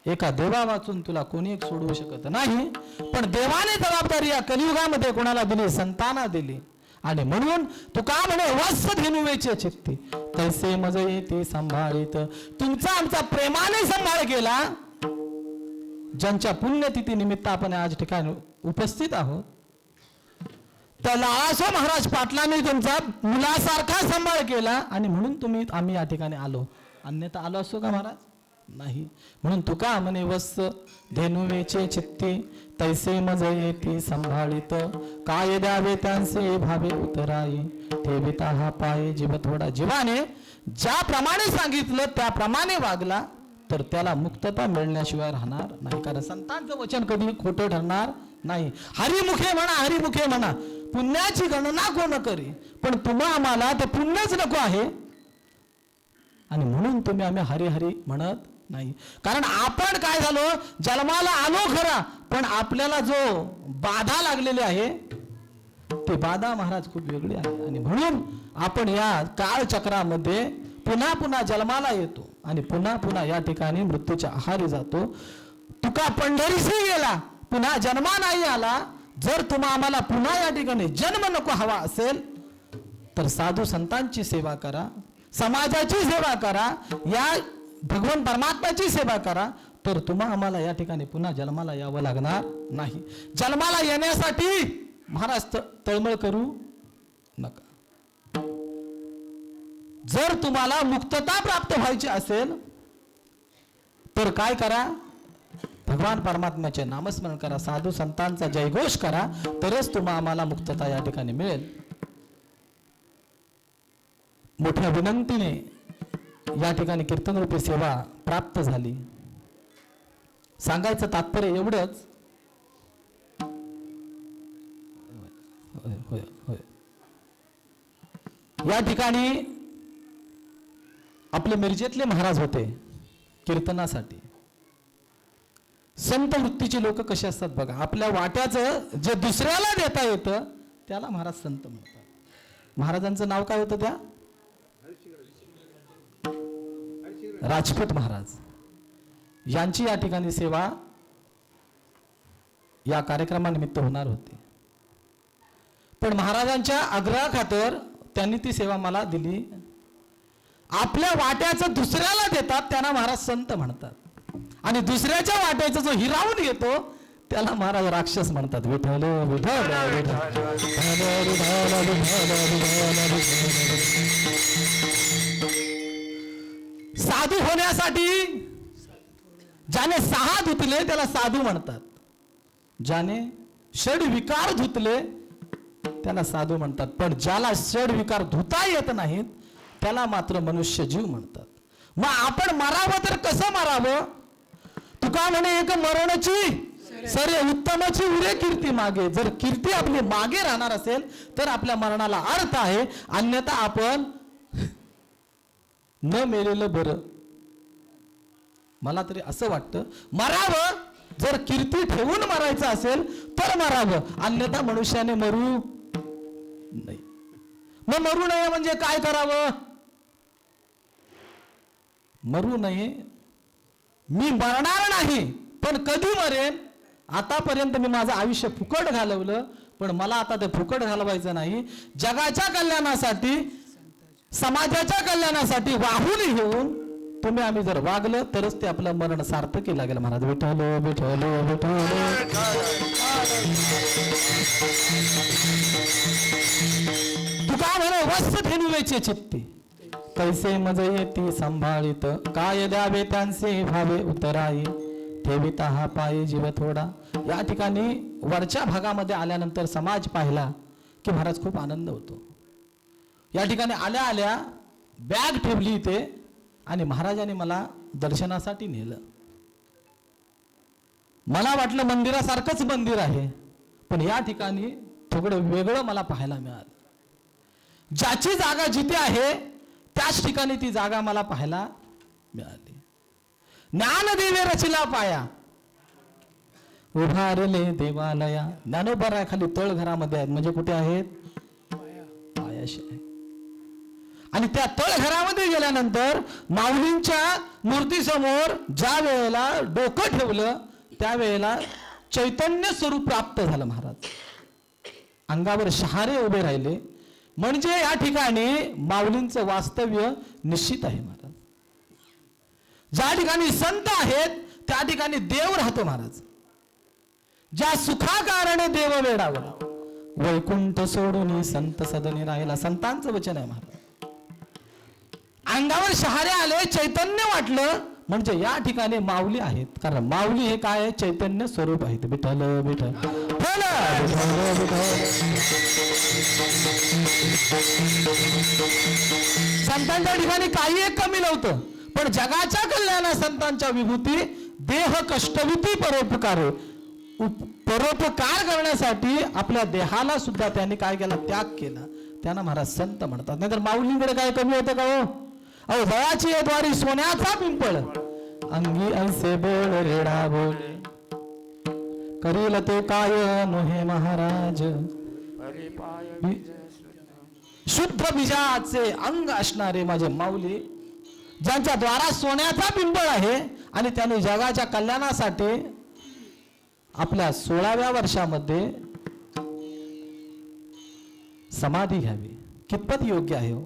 एका देवा वाचून तुला कोणी एक सोडवू शकत नाही पण देवाने जबाबदारी या कलियुगामध्ये कोणाला दिली संतांना दिली आणि म्हणून तुका म्हणे वत्स धेनुवेचे चित्ती तैसे मज येते सांभाळीत तुमचा आमचा प्रेमाने सांभाळ केला ज्यांच्या पुण्यतिथी निमित्त आपण आज ठिकाणी उपस्थित आहोत त्या लाळासो महाराज पाटलांनी तुमचा मुलासारखा सांभाळ केला आणि म्हणून आम्ही या ठिकाणी आलो अन्यथा आलो असतो का महाराज नाही म्हणून तुका म्हणे वत्स धेनुवेचे चित्ती तैसे मज येते सांभाळीत काय द्यावे त्यांचे भावे उतराई ठेविता हा पाय जीव थोडा जीवाने ज्याप्रमाणे सांगितलं त्याप्रमाणे वागला तर त्याला मुक्तता मिळण्याशिवाय राहणार नाही कारण संतांचं वचन कधी खोटं ठरणार नाही हरिमुखे म्हणा पुण्याची गणना कोण करी पण तुम्हा आम्हाला ते पुण्यच नको आहे आणि म्हणून आम्ही हरी हरी म्हणत नाही कारण आपण काय झालो जन्माला आलो खरा पण आपल्याला जो बाधा लागलेली आहे ते बाधा महाराज खूप वेगळी आहे आणि म्हणून आपण या काळचक्रामध्ये पुन्हा पुन्हा जन्माला येतो आणि पुन्हा पुन्हा या ठिकाणी मृत्यूच्या आहारी जातो तुका पंढरीशी गेला पुन्हा जन्मा नाही आला जर तुम्हा आम्हाला पुन्हा या ठिकाणी जन्म नको हवा असेल तर साधू संतांची सेवा करा समाजाची सेवा करा या भगवान परमात्म्याची सेवा करा तर तुम्हा आम्हाला या ठिकाणी पुन्हा जन्माला यावं लागणार नाही जन्माला येण्यासाठी महाराज तळमळ करू नका जर तुम्हाला मुक्तता प्राप्त व्हायची असेल तर काय करा भगवान परमात्म्याचे नामस्मरण करा साधू संतांचा जयघोष करा तरच तुम्हा आम्हाला मुक्तता या ठिकाणी मिळेल मोठ्या विनंतीने या ठिकाणी कीर्तनरूपी सेवा प्राप्त झाली सांगायचं तात्पर्य एवढंच या ठिकाणी आपले मिरजेतले महाराज होते कीर्तनासाठी संत वृत्तीचे लोक कसे असतात बघा आपल्या वाट्याचं जे दुसऱ्याला देता येतं त्याला महाराज संत म्हणतात महाराजांचं नाव काय होतं त्या राजपूत महाराज यांची या ठिकाणी सेवा या कार्यक्रमानिमित्त होणार होते, पण महाराजांच्या आग्रहाखातर त्यांनी ती सेवा मला दिली. आपल्या वाट्याचं दुसऱ्याला देतात त्यांना महाराज संत म्हणतात, आणि दुसऱ्याच्या वाट्याचा जो हिरावून घेतो त्याला महाराज राक्षस म्हणतात. विठ्ठल विठ्ठल साधू होण्यासाठी ज्याने 6 धुतले त्याला साधू म्हणतात, ज्याने षड विकार धुतले त्याला साधू म्हणतात, पण ज्याला षड विकार धुता येत नाहीत त्याला मात्र मनुष्य जीव म्हणतात. मग आपण मरावं तर कसं मरावं? तुका म्हणे एक मरणाची सरे उत्तमाची उरे कीर्ती मागे. जर कीर्ती आपली मागे राहणार असेल तर आपल्या मरणाला अर्थ आहे, अन्यथा आपण न मेलेलं बरं. मला तरी असं वाटतं, मरावं जर कीर्ती ठेवून मरायचं असेल तर मरावं, अन्यथा मनुष्याने मरू नाही. मग मरू नये म्हणजे काय करावं? मरू नये, मी मरणार नाही पण कधी मरेन, आतापर्यंत मी माझं आयुष्य फुकट घालवलं, पण मला आता ते फुकट घालवायचं नाही. जगाच्या कल्याणासाठी, समाजाच्या कल्याणासाठी वाहून घेऊन तुम्ही आम्ही जर वागलं तरच ते आपलं मरण सार्थकी लागेल. महाराज विठ्ठल विठ्ठल विठ्ठल. तुका म्हणे वस्त ठेनुवेचे चित्ती, कैसे मज येती संभाळित, काय द्यावे त्यांचे भावे उतराई, ठेविता हा पायी जीव थोडा. या ठिकाणी वरच्या भागामध्ये आल्यानंतर समाज पाहिला की महाराज खूप आनंद होतो. या ठिकाणी आल्या आल्या बॅग ठेवली इथे आणि महाराजांनी मला दर्शनासाठी नेलं. मला वाटलं मंदिरासारखंच मंदिर आहे, पण या ठिकाणी थोडं वेगळं मला पाहायला मिळालं. ज्याची जागा जिथे आहे त्याच ठिकाणी ती जागा मला पाहायला मिळाली. ज्ञानदेवे रचिला पाया, उभारले देवालया. ज्ञानोबा खाली तळघरामध्ये आहेत, म्हणजे कुठे आहेत? पायाशी आहे. आणि त्या तळघरामध्ये गेल्यानंतर माऊलींच्या मूर्तीसमोर ज्या वेळेला डोकं ठेवलं त्यावेळेला चैतन्य स्वरूप प्राप्त झालं. महाराज अंगावर शहारे उभे राहिले, म्हणजे या ठिकाणी माऊलींचं वास्तव्य निश्चित आहे. महाराज ज्या ठिकाणी संत आहेत त्या ठिकाणी देव राहतो. महाराज ज्या सुखाकारणे देव वेडावला, वैकुंठ सोडून संत सदनी राहिला. संतांचं वचन आहे. महाराज अंगावर शहारे आले, चैतन्य वाटलं, म्हणजे या ठिकाणी माऊली आहेत. कारण माऊली हे काय आहे? चैतन्य स्वरूप आहेत. विठ्ठल विठ्ठल संतांच्या ठिकाणी काही एक कमी नव्हतं, पण जगाच्या कल्याणा संतांच्या विभूती देह कष्टविती परोपकार, परोपकार करण्यासाठी आपल्या देहाला सुद्धा त्यांनी काय केला? त्याग केला. त्यांना महाराज संत म्हणतात. नाहीतर माऊलींकडे काय कमी होतं का हो? अहो दयाची द्वारी सोन्याचा पिंपळ, अंगी अंसे बोल रेडा बोले, करील ते काय नोहे महाराज, शुद्ध बीजाचे अंग असणारे माझे माऊली, ज्यांच्या द्वारा सोन्याचा पिंपळ आहे, आणि त्यांनी जगाच्या कल्याणासाठी आपल्या 16व्या वर्षामध्ये समाधी घ्यावी. कितपत योग्य आहे हो?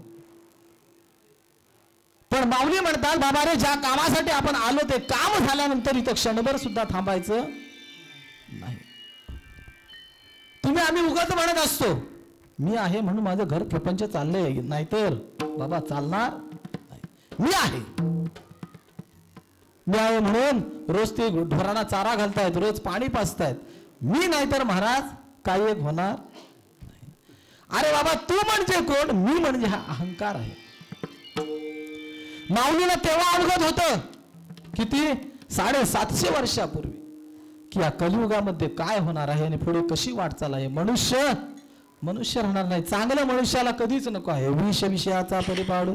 पण माऊली म्हणतात, बाबा रे, ज्या कामासाठी आपण आलो ते काम झाल्यानंतर इथं क्षणभर सुद्धा थांबायचं नाही. तुम्ही आम्ही उगाच म्हणत असतो मी आहे म्हणून माझं घर प्रपंच चाललंय, नाहीतर बाबा चालणार नाही. मी आहे म्हणून रोज ते ढोरांना चारा घालतायत, रोज पाणी पाजतायत. मी नाहीतर महाराज काही एक होणार नाही. अरे बाबा, तू म्हणजे कोण? मी म्हणजे हा अहंकार आहे. माऊलीला तेव्हा अवगत होतं, किती 750 वर्षापूर्वी, की या कलियुगामध्ये काय होणार आहे आणि पुढे कशी वाटचाल आहे. मनुष्य राहणार नाही. चांगल्या मनुष्याला कधीच नको आहे. विषयाचा परिपाडू,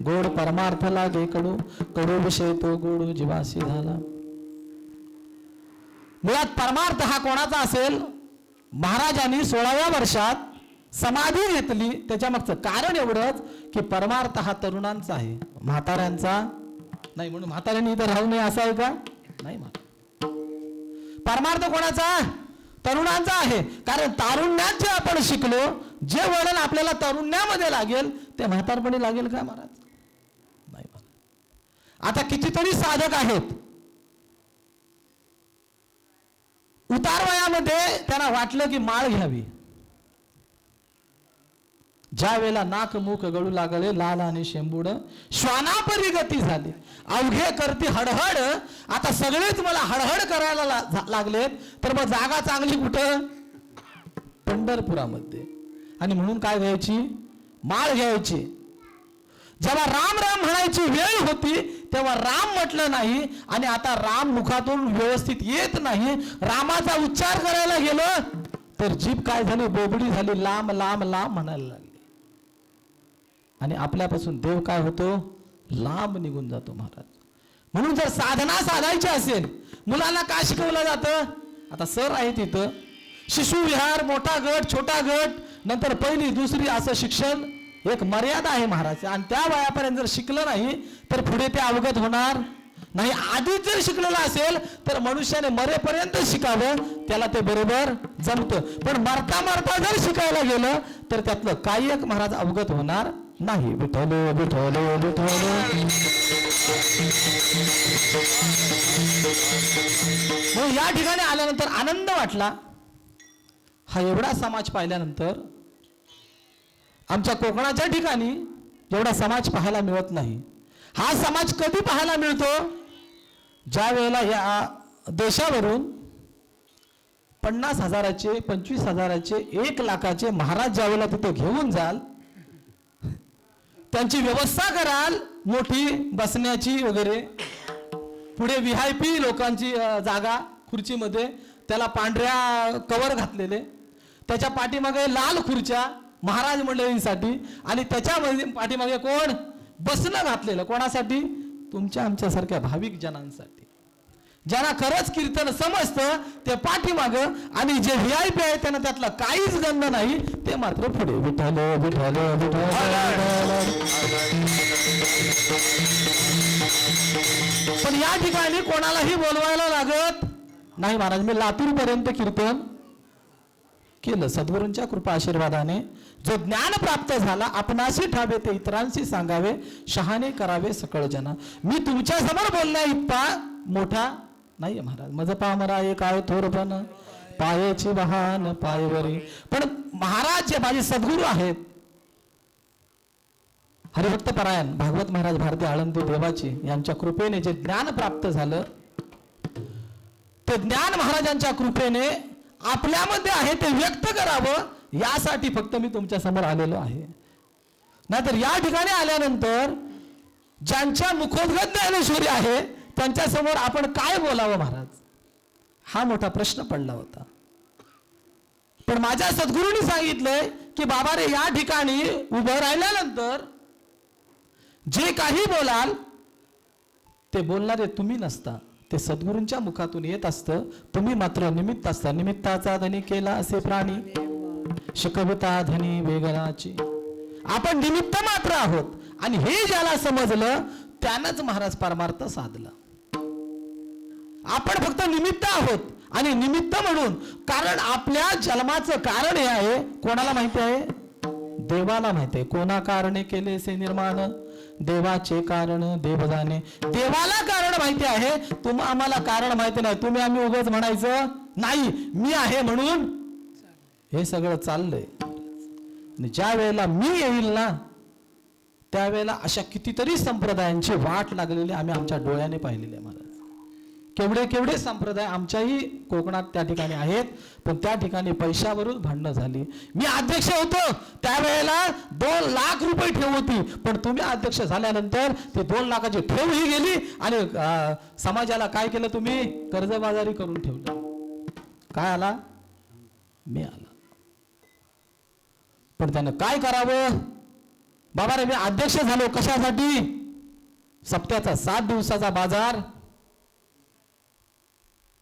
गोड परमार्थ लागे कडू, कडू विषय तो गोडू जीवासी झाला. मुळात परमार्थ हा कोणाचा असेल? महाराजांनी 16व्या वर्षात समाधी घेतली. त्याच्या मागचं कारण एवढंच की परमार्थ हा तरुणांचा आहे, म्हाताऱ्यांचा नाही. म्हणून म्हाताऱ्यांनी इथं राहू नये असं आहे का? नाही. परमार्थ कोणाचा? तरुणांचा आहे. कारण तारुण्यात जे आपण शिकलो, जे वळण आपल्याला तरुण्यामध्ये लागेल ते म्हातारपणी लागेल का महाराज? नाही महाराज. आता कितीतरी साधक आहेत, उतार वयामध्ये त्यांना वाटलं की माळ घ्यावी. ज्या वेळेला नाक मुख गळू लागले, लाल आणि शेंबूड श्वानापरी गती झाली, अवघे करती हडहड. आता सगळेच मला हडहड करायला लागलेत, तर मग जागा चांगली कुठं? पंढरपुरामध्ये. आणि म्हणून काय घ्यायची? माळ घ्यायची. जेव्हा राम राम म्हणायची वेळ होती तेव्हा राम म्हटलं नाही, आणि आता राम मुखातून व्यवस्थित येत नाही. रामाचा उच्चार करायला गेलो तर जीभ काय झाली? बोबडी झाली, लांब लांब लांब म्हणायला लागली. आणि आपल्यापासून देव काय होतो? लांब निघून जातो महाराज. म्हणून जर साधना साधायची असेल, मुलांना काय शिकवलं जातं? आता सर आहे तिथं, शिशु विहार, मोठा गट, छोटा गट, नंतर पहिली दुसरी, असं शिक्षण एक मर्यादा आहे महाराज. आणि त्या वयापर्यंत जर शिकलं नाही तर पुढे ते अवगत होणार नाही. आधीच जर शिकलेलं असेल तर मनुष्याने मरेपर्यंत शिकावं, त्याला ते बरोबर जमतं. पण मरता मरता जर शिकायला गेलं तर त्यातलं काही एक महाराज अवगत होणार नाही. विठ्ठल विठ्ठल विठ्ठल. मग या ठिकाणी आल्यानंतर आनंद वाटला. हा एवढा समाज पाहिल्यानंतर आमच्या कोकणाच्या ठिकाणी एवढा समाज पाहायला मिळत नाही. हा समाज कधी पाहायला मिळतो? ज्या वेळेला या देशावरून 50,000चे, 25,000चे, 1,00,000चे महाराज ज्या वेळेला तिथे घेऊन जाल, त्यांची व्यवस्था कराल, मोठी बसण्याची वगैरे, पुढे VIP लोकांची जागा खुर्चीमध्ये, त्याला पांढऱ्या कवर घातलेले, त्याच्या पाठीमागे लाल खुर्च्या महाराज मंडळींसाठी, आणि त्याच्या पाठीमागे कोण? बसणं घातलेलं. कोणासाठी? तुमच्या आमच्यासारख्या भाविक जनांसाठी, ज्यांना खरंच कीर्तन समजतं ते पाठीमाग, आणि जे VIP आहे त्यांना त्यातलं काहीच गंध नाही, ते मात्र पुढे. विठ्ठल विठ्ठल विठ्ठल. पण या ठिकाणी कोणालाही बोलवायला लागत नाही महाराज. मी लातूर पर्यंत कीर्तन केलं. सद्गुरूंच्या कृपा आशीर्वादाने जो ज्ञान प्राप्त झाला, आपणाशी ठावे ते इतरांशी सांगावे, शहाणे करावे सकळ जना. मी तुमच्या समोर बोलण्या इतका मोठा नाही महाराज. मज पामरा एक आहे थोरपण, पायाची वाहन पायवरी. पण महाराज जे माझे सद्गुरू आहेत, हरिभक्त परायण भागवत महाराज भारती आळंदी देवाची यांच्या कृपेने जे ज्ञान प्राप्त झालं, ते ज्ञान महाराजांच्या कृपेने आपल्यामध्ये आहे ते व्यक्त करावं, यासाठी फक्त मी तुमच्या समोर आलेलो आहे. नाहीतर या ठिकाणी आल्यानंतर ज्यांच्या मुखोद्गत ज्ञानेश्वरी आहे त्यांच्या समोर आपण काय बोलावं महाराज, हा मोठा प्रश्न पडला होता. पण माझ्या सद्गुरूंनी सांगितलंय की बाबा रे, या ठिकाणी उभं राहिल्यानंतर जे काही बोलाल ते बोलणारे तुम्ही नसता, ते सद्गुरूंच्या मुखातून येत असतं. तुम्ही मात्र निमित्त असता. निमित्ताचा धनी केला असे प्राणी, शिकविता धनी वेगळाची. आपण निमित्त मात्र आहोत, आणि हे ज्याला समजलं त्यानंच महाराज परमार्थ साधला. आपण फक्त निमित्त आहोत, आणि निमित्त म्हणून, कारण आपल्या जन्माचं कारण हे आहे, कोणाला माहिती आहे? देवाला माहिती आहे. कोणा कारणे केले से निर्माण, देवाचे कारण देव जाणे. देवाला कारण माहिती आहे, आम्हाला कारण माहिती नाही. तुम्ही आम्ही उगाच म्हणायचं नाही, मी आहे म्हणून हे सगळं चाललंय. आणि ज्या वेळेला मी येईल ना, त्यावेळेला अशा कितीतरी संप्रदायांची वाट लागलेली आम्ही आमच्या डोळ्याने पाहिलेली आहे महाराज. केवढे केवढे संप्रदाय आमच्याही कोकणात त्या ठिकाणी आहेत, पण त्या ठिकाणी पैशावरून भांडणं झाली. मी अध्यक्ष होतो त्यावेळेला 2 लाख रुपये ठेव होती, पण तुम्ही अध्यक्ष झाल्यानंतर ते 2 लाखाची ठेव ही गेली, आणि समाजाला काय केलं तुम्ही? कर्जबाजारी करून ठेवलं. काय आला? मी आला. पण त्यानं काय करावं? बाबा रे, मी अध्यक्ष झालो कशासाठी? सप्त्याचा 7 दिवसाचा बाजार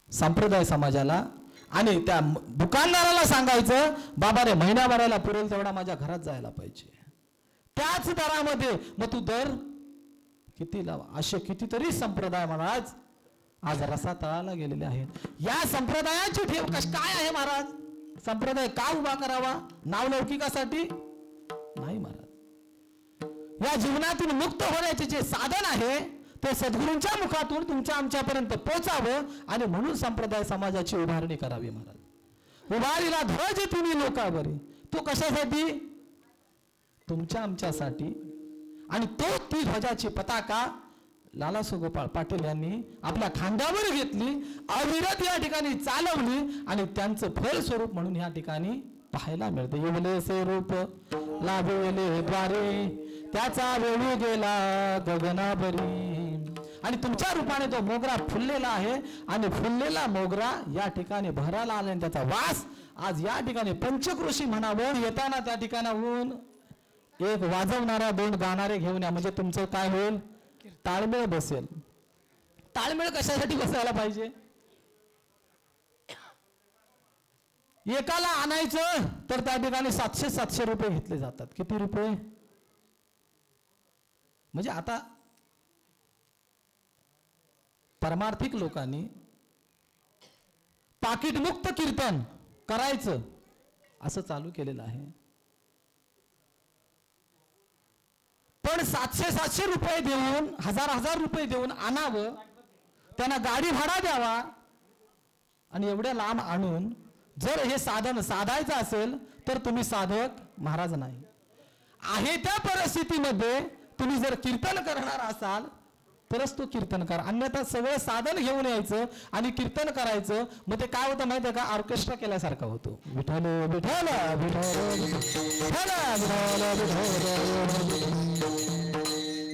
संप्रदाय समाजाला, आणि त्या दुकानदाराला सांगायचं बाबा रे, महिन्याभराला पुरेल तेवढा माझ्या घरात जायला पाहिजे, त्याच दरामध्ये. मग तू दर किती लावा? असे कितीतरी संप्रदाय महाराज आज रसा तळाला गेलेले आहेत. या संप्रदायाची ठेव काय आहे महाराज? संप्रदाय का उभा करावा? नावलौकिकासाठी नाही महाराज. या जीवनातून मुक्त होण्याचे जे साधन आहे ते सद्गुरूंच्या मुखातून तुमच्या आमच्यापर्यंत पोचावं आणि म्हणून संप्रदाय समाजाची उभारणी करावी महाराज. उभारीला ध्वज तुम्ही लोकांवरी, तो कशासाठी? तुमच्या आमच्यासाठी. आणि ती ध्वजाची पताका लालासो गोपाळ पाटील यांनी आपल्या खांद्यावर घेतली, अविरत या ठिकाणी चालवली आणि त्यांचं फलस्वरूप म्हणून या ठिकाणी पाहायला मिळते. येवले से रूप लाभले द्वारे, त्याचा वेळू गेला गगनाभरी. आणि तुमच्या रूपाने तो मोगरा फुललेला आहे आणि फुललेला मोगरा या ठिकाणी भराला आला आणि त्याचा वास आज या ठिकाणी पंचक्रोशी म्हणावं. येताना त्या ठिकाणाहून एक वाजवणारा, दोन गाणारे घेऊन या, म्हणजे तुमचं काय होईल? ताळमेळ बसेल. ताळमेळ कशासाठी बसायला पाहिजे? एकाला आणायचं तर त्या ठिकाणी 700 रुपये घेतले जातात. किती रुपये? म्हणजे आता परमार्थिक लोकांनी पाकिटमुक्त कीर्तन करायचं असं चालू केलेलं आहे. पण 700 रुपये देऊन, 1000 रुपये देऊन आणावं, त्यांना गाडी भाडा द्यावा आणि एवढ्या लांब आणून जर हे साधन साधायचं असेल तर तुम्ही साधक महाराज नाही. आहे त्या परिस्थितीमध्ये तुम्ही जर कीर्तन करणार असाल तरच तो कीर्तन करा, अन्यथा सगळं साधन घेऊन यायचं आणि कीर्तन करायचं. मग ते काय होतं माहिती आहे का? ऑर्केस्ट्रा केल्यासारखा होतो. विठ्ठल विठ्ठल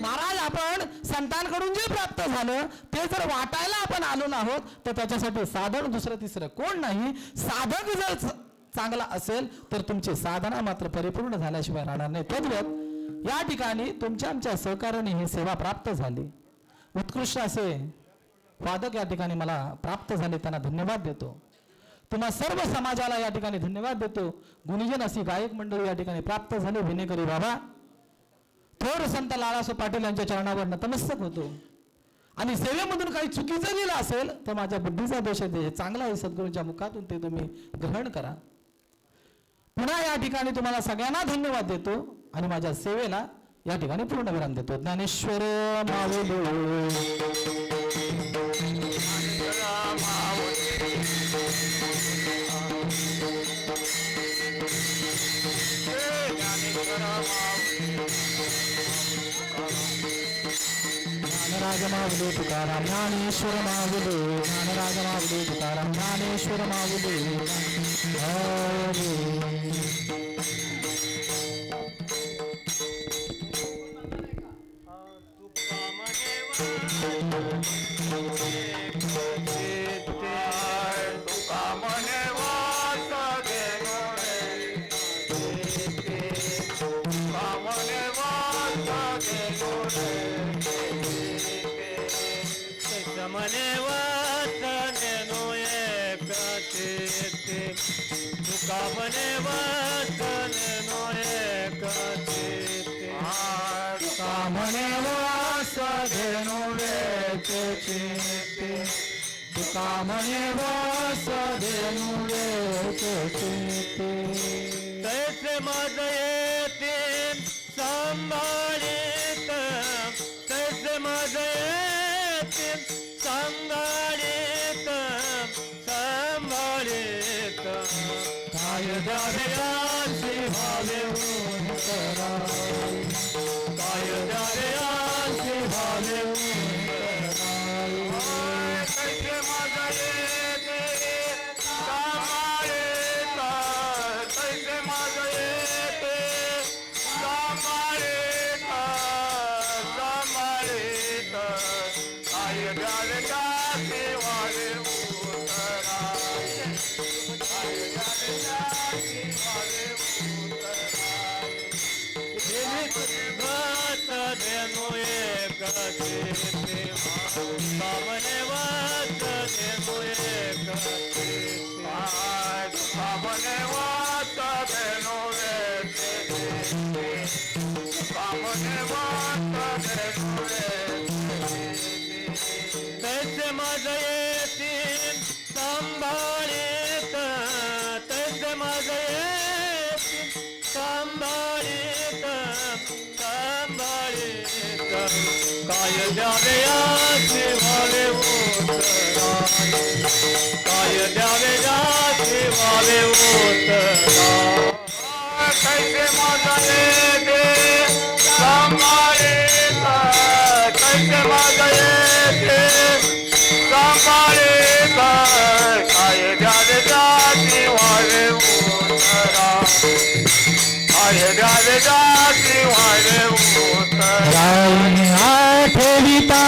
महाराज, आपण संतांकडून जे प्राप्त झालं ते जर वाटायला आपण आलो आहोत तर त्याच्यासाठी साधन दुसरं तिसरं कोण नाही. साधक जर चांगला असेल तर तुमची साधना मात्र परिपूर्ण झाल्याशिवाय राहणार नाही. तद्वत या ठिकाणी तुमच्या आमच्या सहकार्याने ही सेवा प्राप्त झाली. उत्कृष्ट असे वादक या ठिकाणी मला प्राप्त झाले, त्यांना धन्यवाद देतो. तुम्हा सर्व समाजाला या ठिकाणी धन्यवाद देतो. गुणीजन अशी गायक मंडळी या ठिकाणी प्राप्त झाले. विनेकरी बाबा थोर संत लालासो पाटील यांच्या चरणावर नतमस्तक होतो. आणि सेवेमधून काही चुकीचं लिहिलं असेल तर माझ्या बुद्धीचा दोष आहे, हे चांगला आहे सद्गुरूंच्या मुखातून ते तुम्ही ग्रहण करा. पुन्हा या ठिकाणी तुम्हाला सगळ्यांना धन्यवाद देतो आणि माझ्या सेवेला या ठिकाणी पूर्णविराम देतो. ज्ञानेश्वर माऊली ज्ञानराज माऊली तुकाराम, ज्ञानेश्वर माऊली, ज्ञानराज माऊली तुकाराम, ज्ञानेश्वर माऊली. मने वाचनेनो एक चित्ते, तुका मने वाचनेनो एक चित्ते, तुका मने वाचनेनो एक चित्ते, तुका मने वाचनेनो एक चित्ते. तैसे मज येते संभाळित, तैसे मज येते संभाळित, संभाळित. काय द्यावयाची भावे होऊन कराई, काय द्यावयाची भावे होऊन कराई. तैसे मज येते संभाळित, तैसे मज येते संभाळित, संभाळित. काय द्यावयाची भावे उतराई, काय द्यावयाची भावे उतराई. भक्त धेनु एक चित्ते, सामने वाच धेनु एक चित्ते, सामने वाच धेनु एक चित्ते, सामने वाच धेनु एक चित्ते. तैसे मज काय द्यावे याचे व्हावे उतराई काय द्यावे याचे व्हावे उतराई कैसे माझा येते सांभाळे कैसे माझा येते सांभाळे काय द्यावे जाती व्हावे उतरा काय द्यावे जाती व्हावे उतरा ठेविता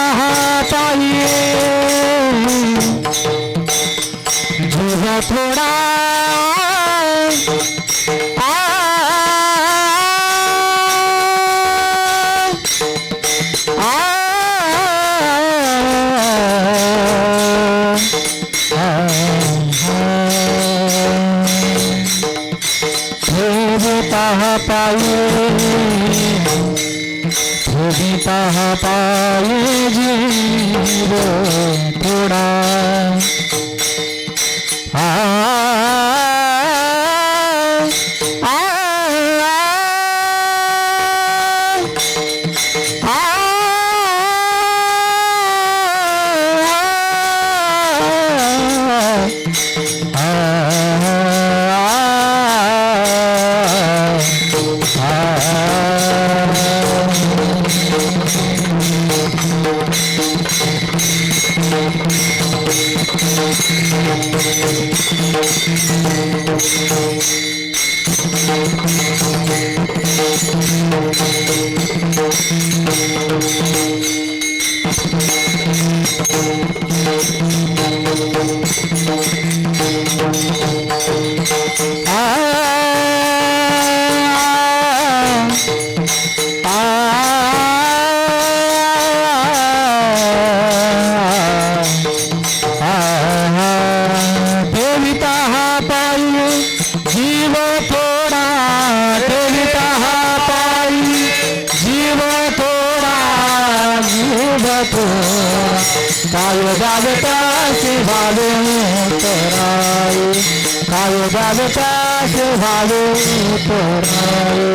पाहिजे जीव थोडा पाये जीव थोडा काय जागता भावे तराय काय जागता भावे तराय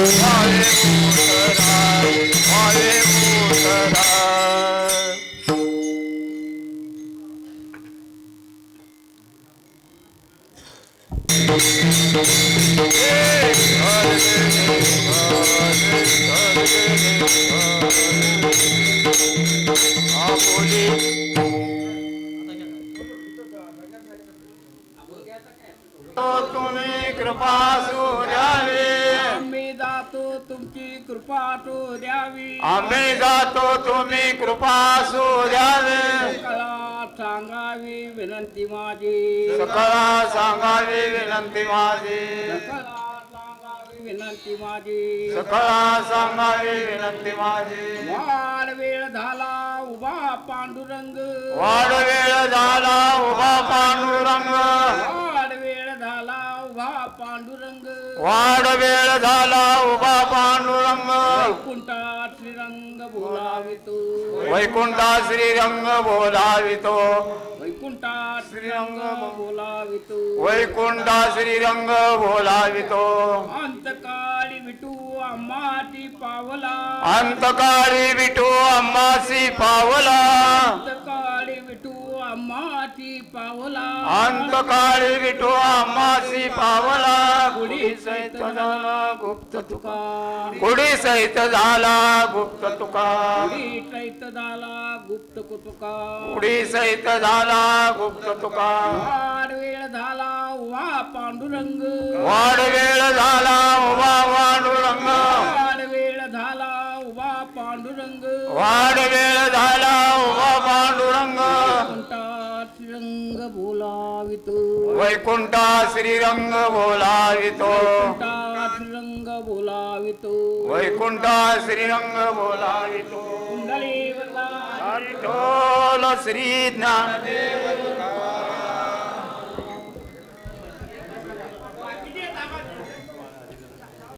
तुम्ही कृपा द्यावी आम्ही जातो तुमची कृपा तो द्यावी आम्ही जातो तुम्ही कृपा द्यावी सकळा सांगावी विनंती माझी सकळा सांगावी विनंती माझी सकळा सांगावी विनंती माझी सकळा सांगावी विनंती माझी वाढ वेळ झाला उभा पांडुरंग वाढ वेळ झाला उभा पांडुरंग वाढ वेळ झाला उभा पांडुरंग वाढ वेळ झाला उभा पांडुरंग वैकुंठात श्रीरंग बोलावितो वैकुंठा श्रीरंग बोलावितो वैकुंठात श्रीरंग बोलावितो वैकुंठा श्रीरंग बोलावितो अंतकाळी विटू आम्हाची पावला अंतकाळी विठू अम्मासी पावला अंतकाळी विटू आम्हाची पावला अंतकाळी विठू अम्मासी पावला गुढी सहित झाला गुप्त तुका गुढी सहित झाला गुप्त तुका गुढी सहित झाला गुप्त तुका गुढी सहित झाला गुप्त तुका वाढ वेळ झाला उभा पांडुरंग वाढ वेळ झाला उभा पांडुरंग वाढ वेळ झाला उभा पांडुरंग वाढ वेळ झाला उभा पांडुरंग वैकुंठात श्रीरंग बोलावितो वैकुंठा श्रीरंग बोलावितो वैकुंठात श्रीरंग बोलावितो वैकुंठा श्रीरंग बोलावितो कुंडली वरदा विठ्ठल श्री ज्ञानदेव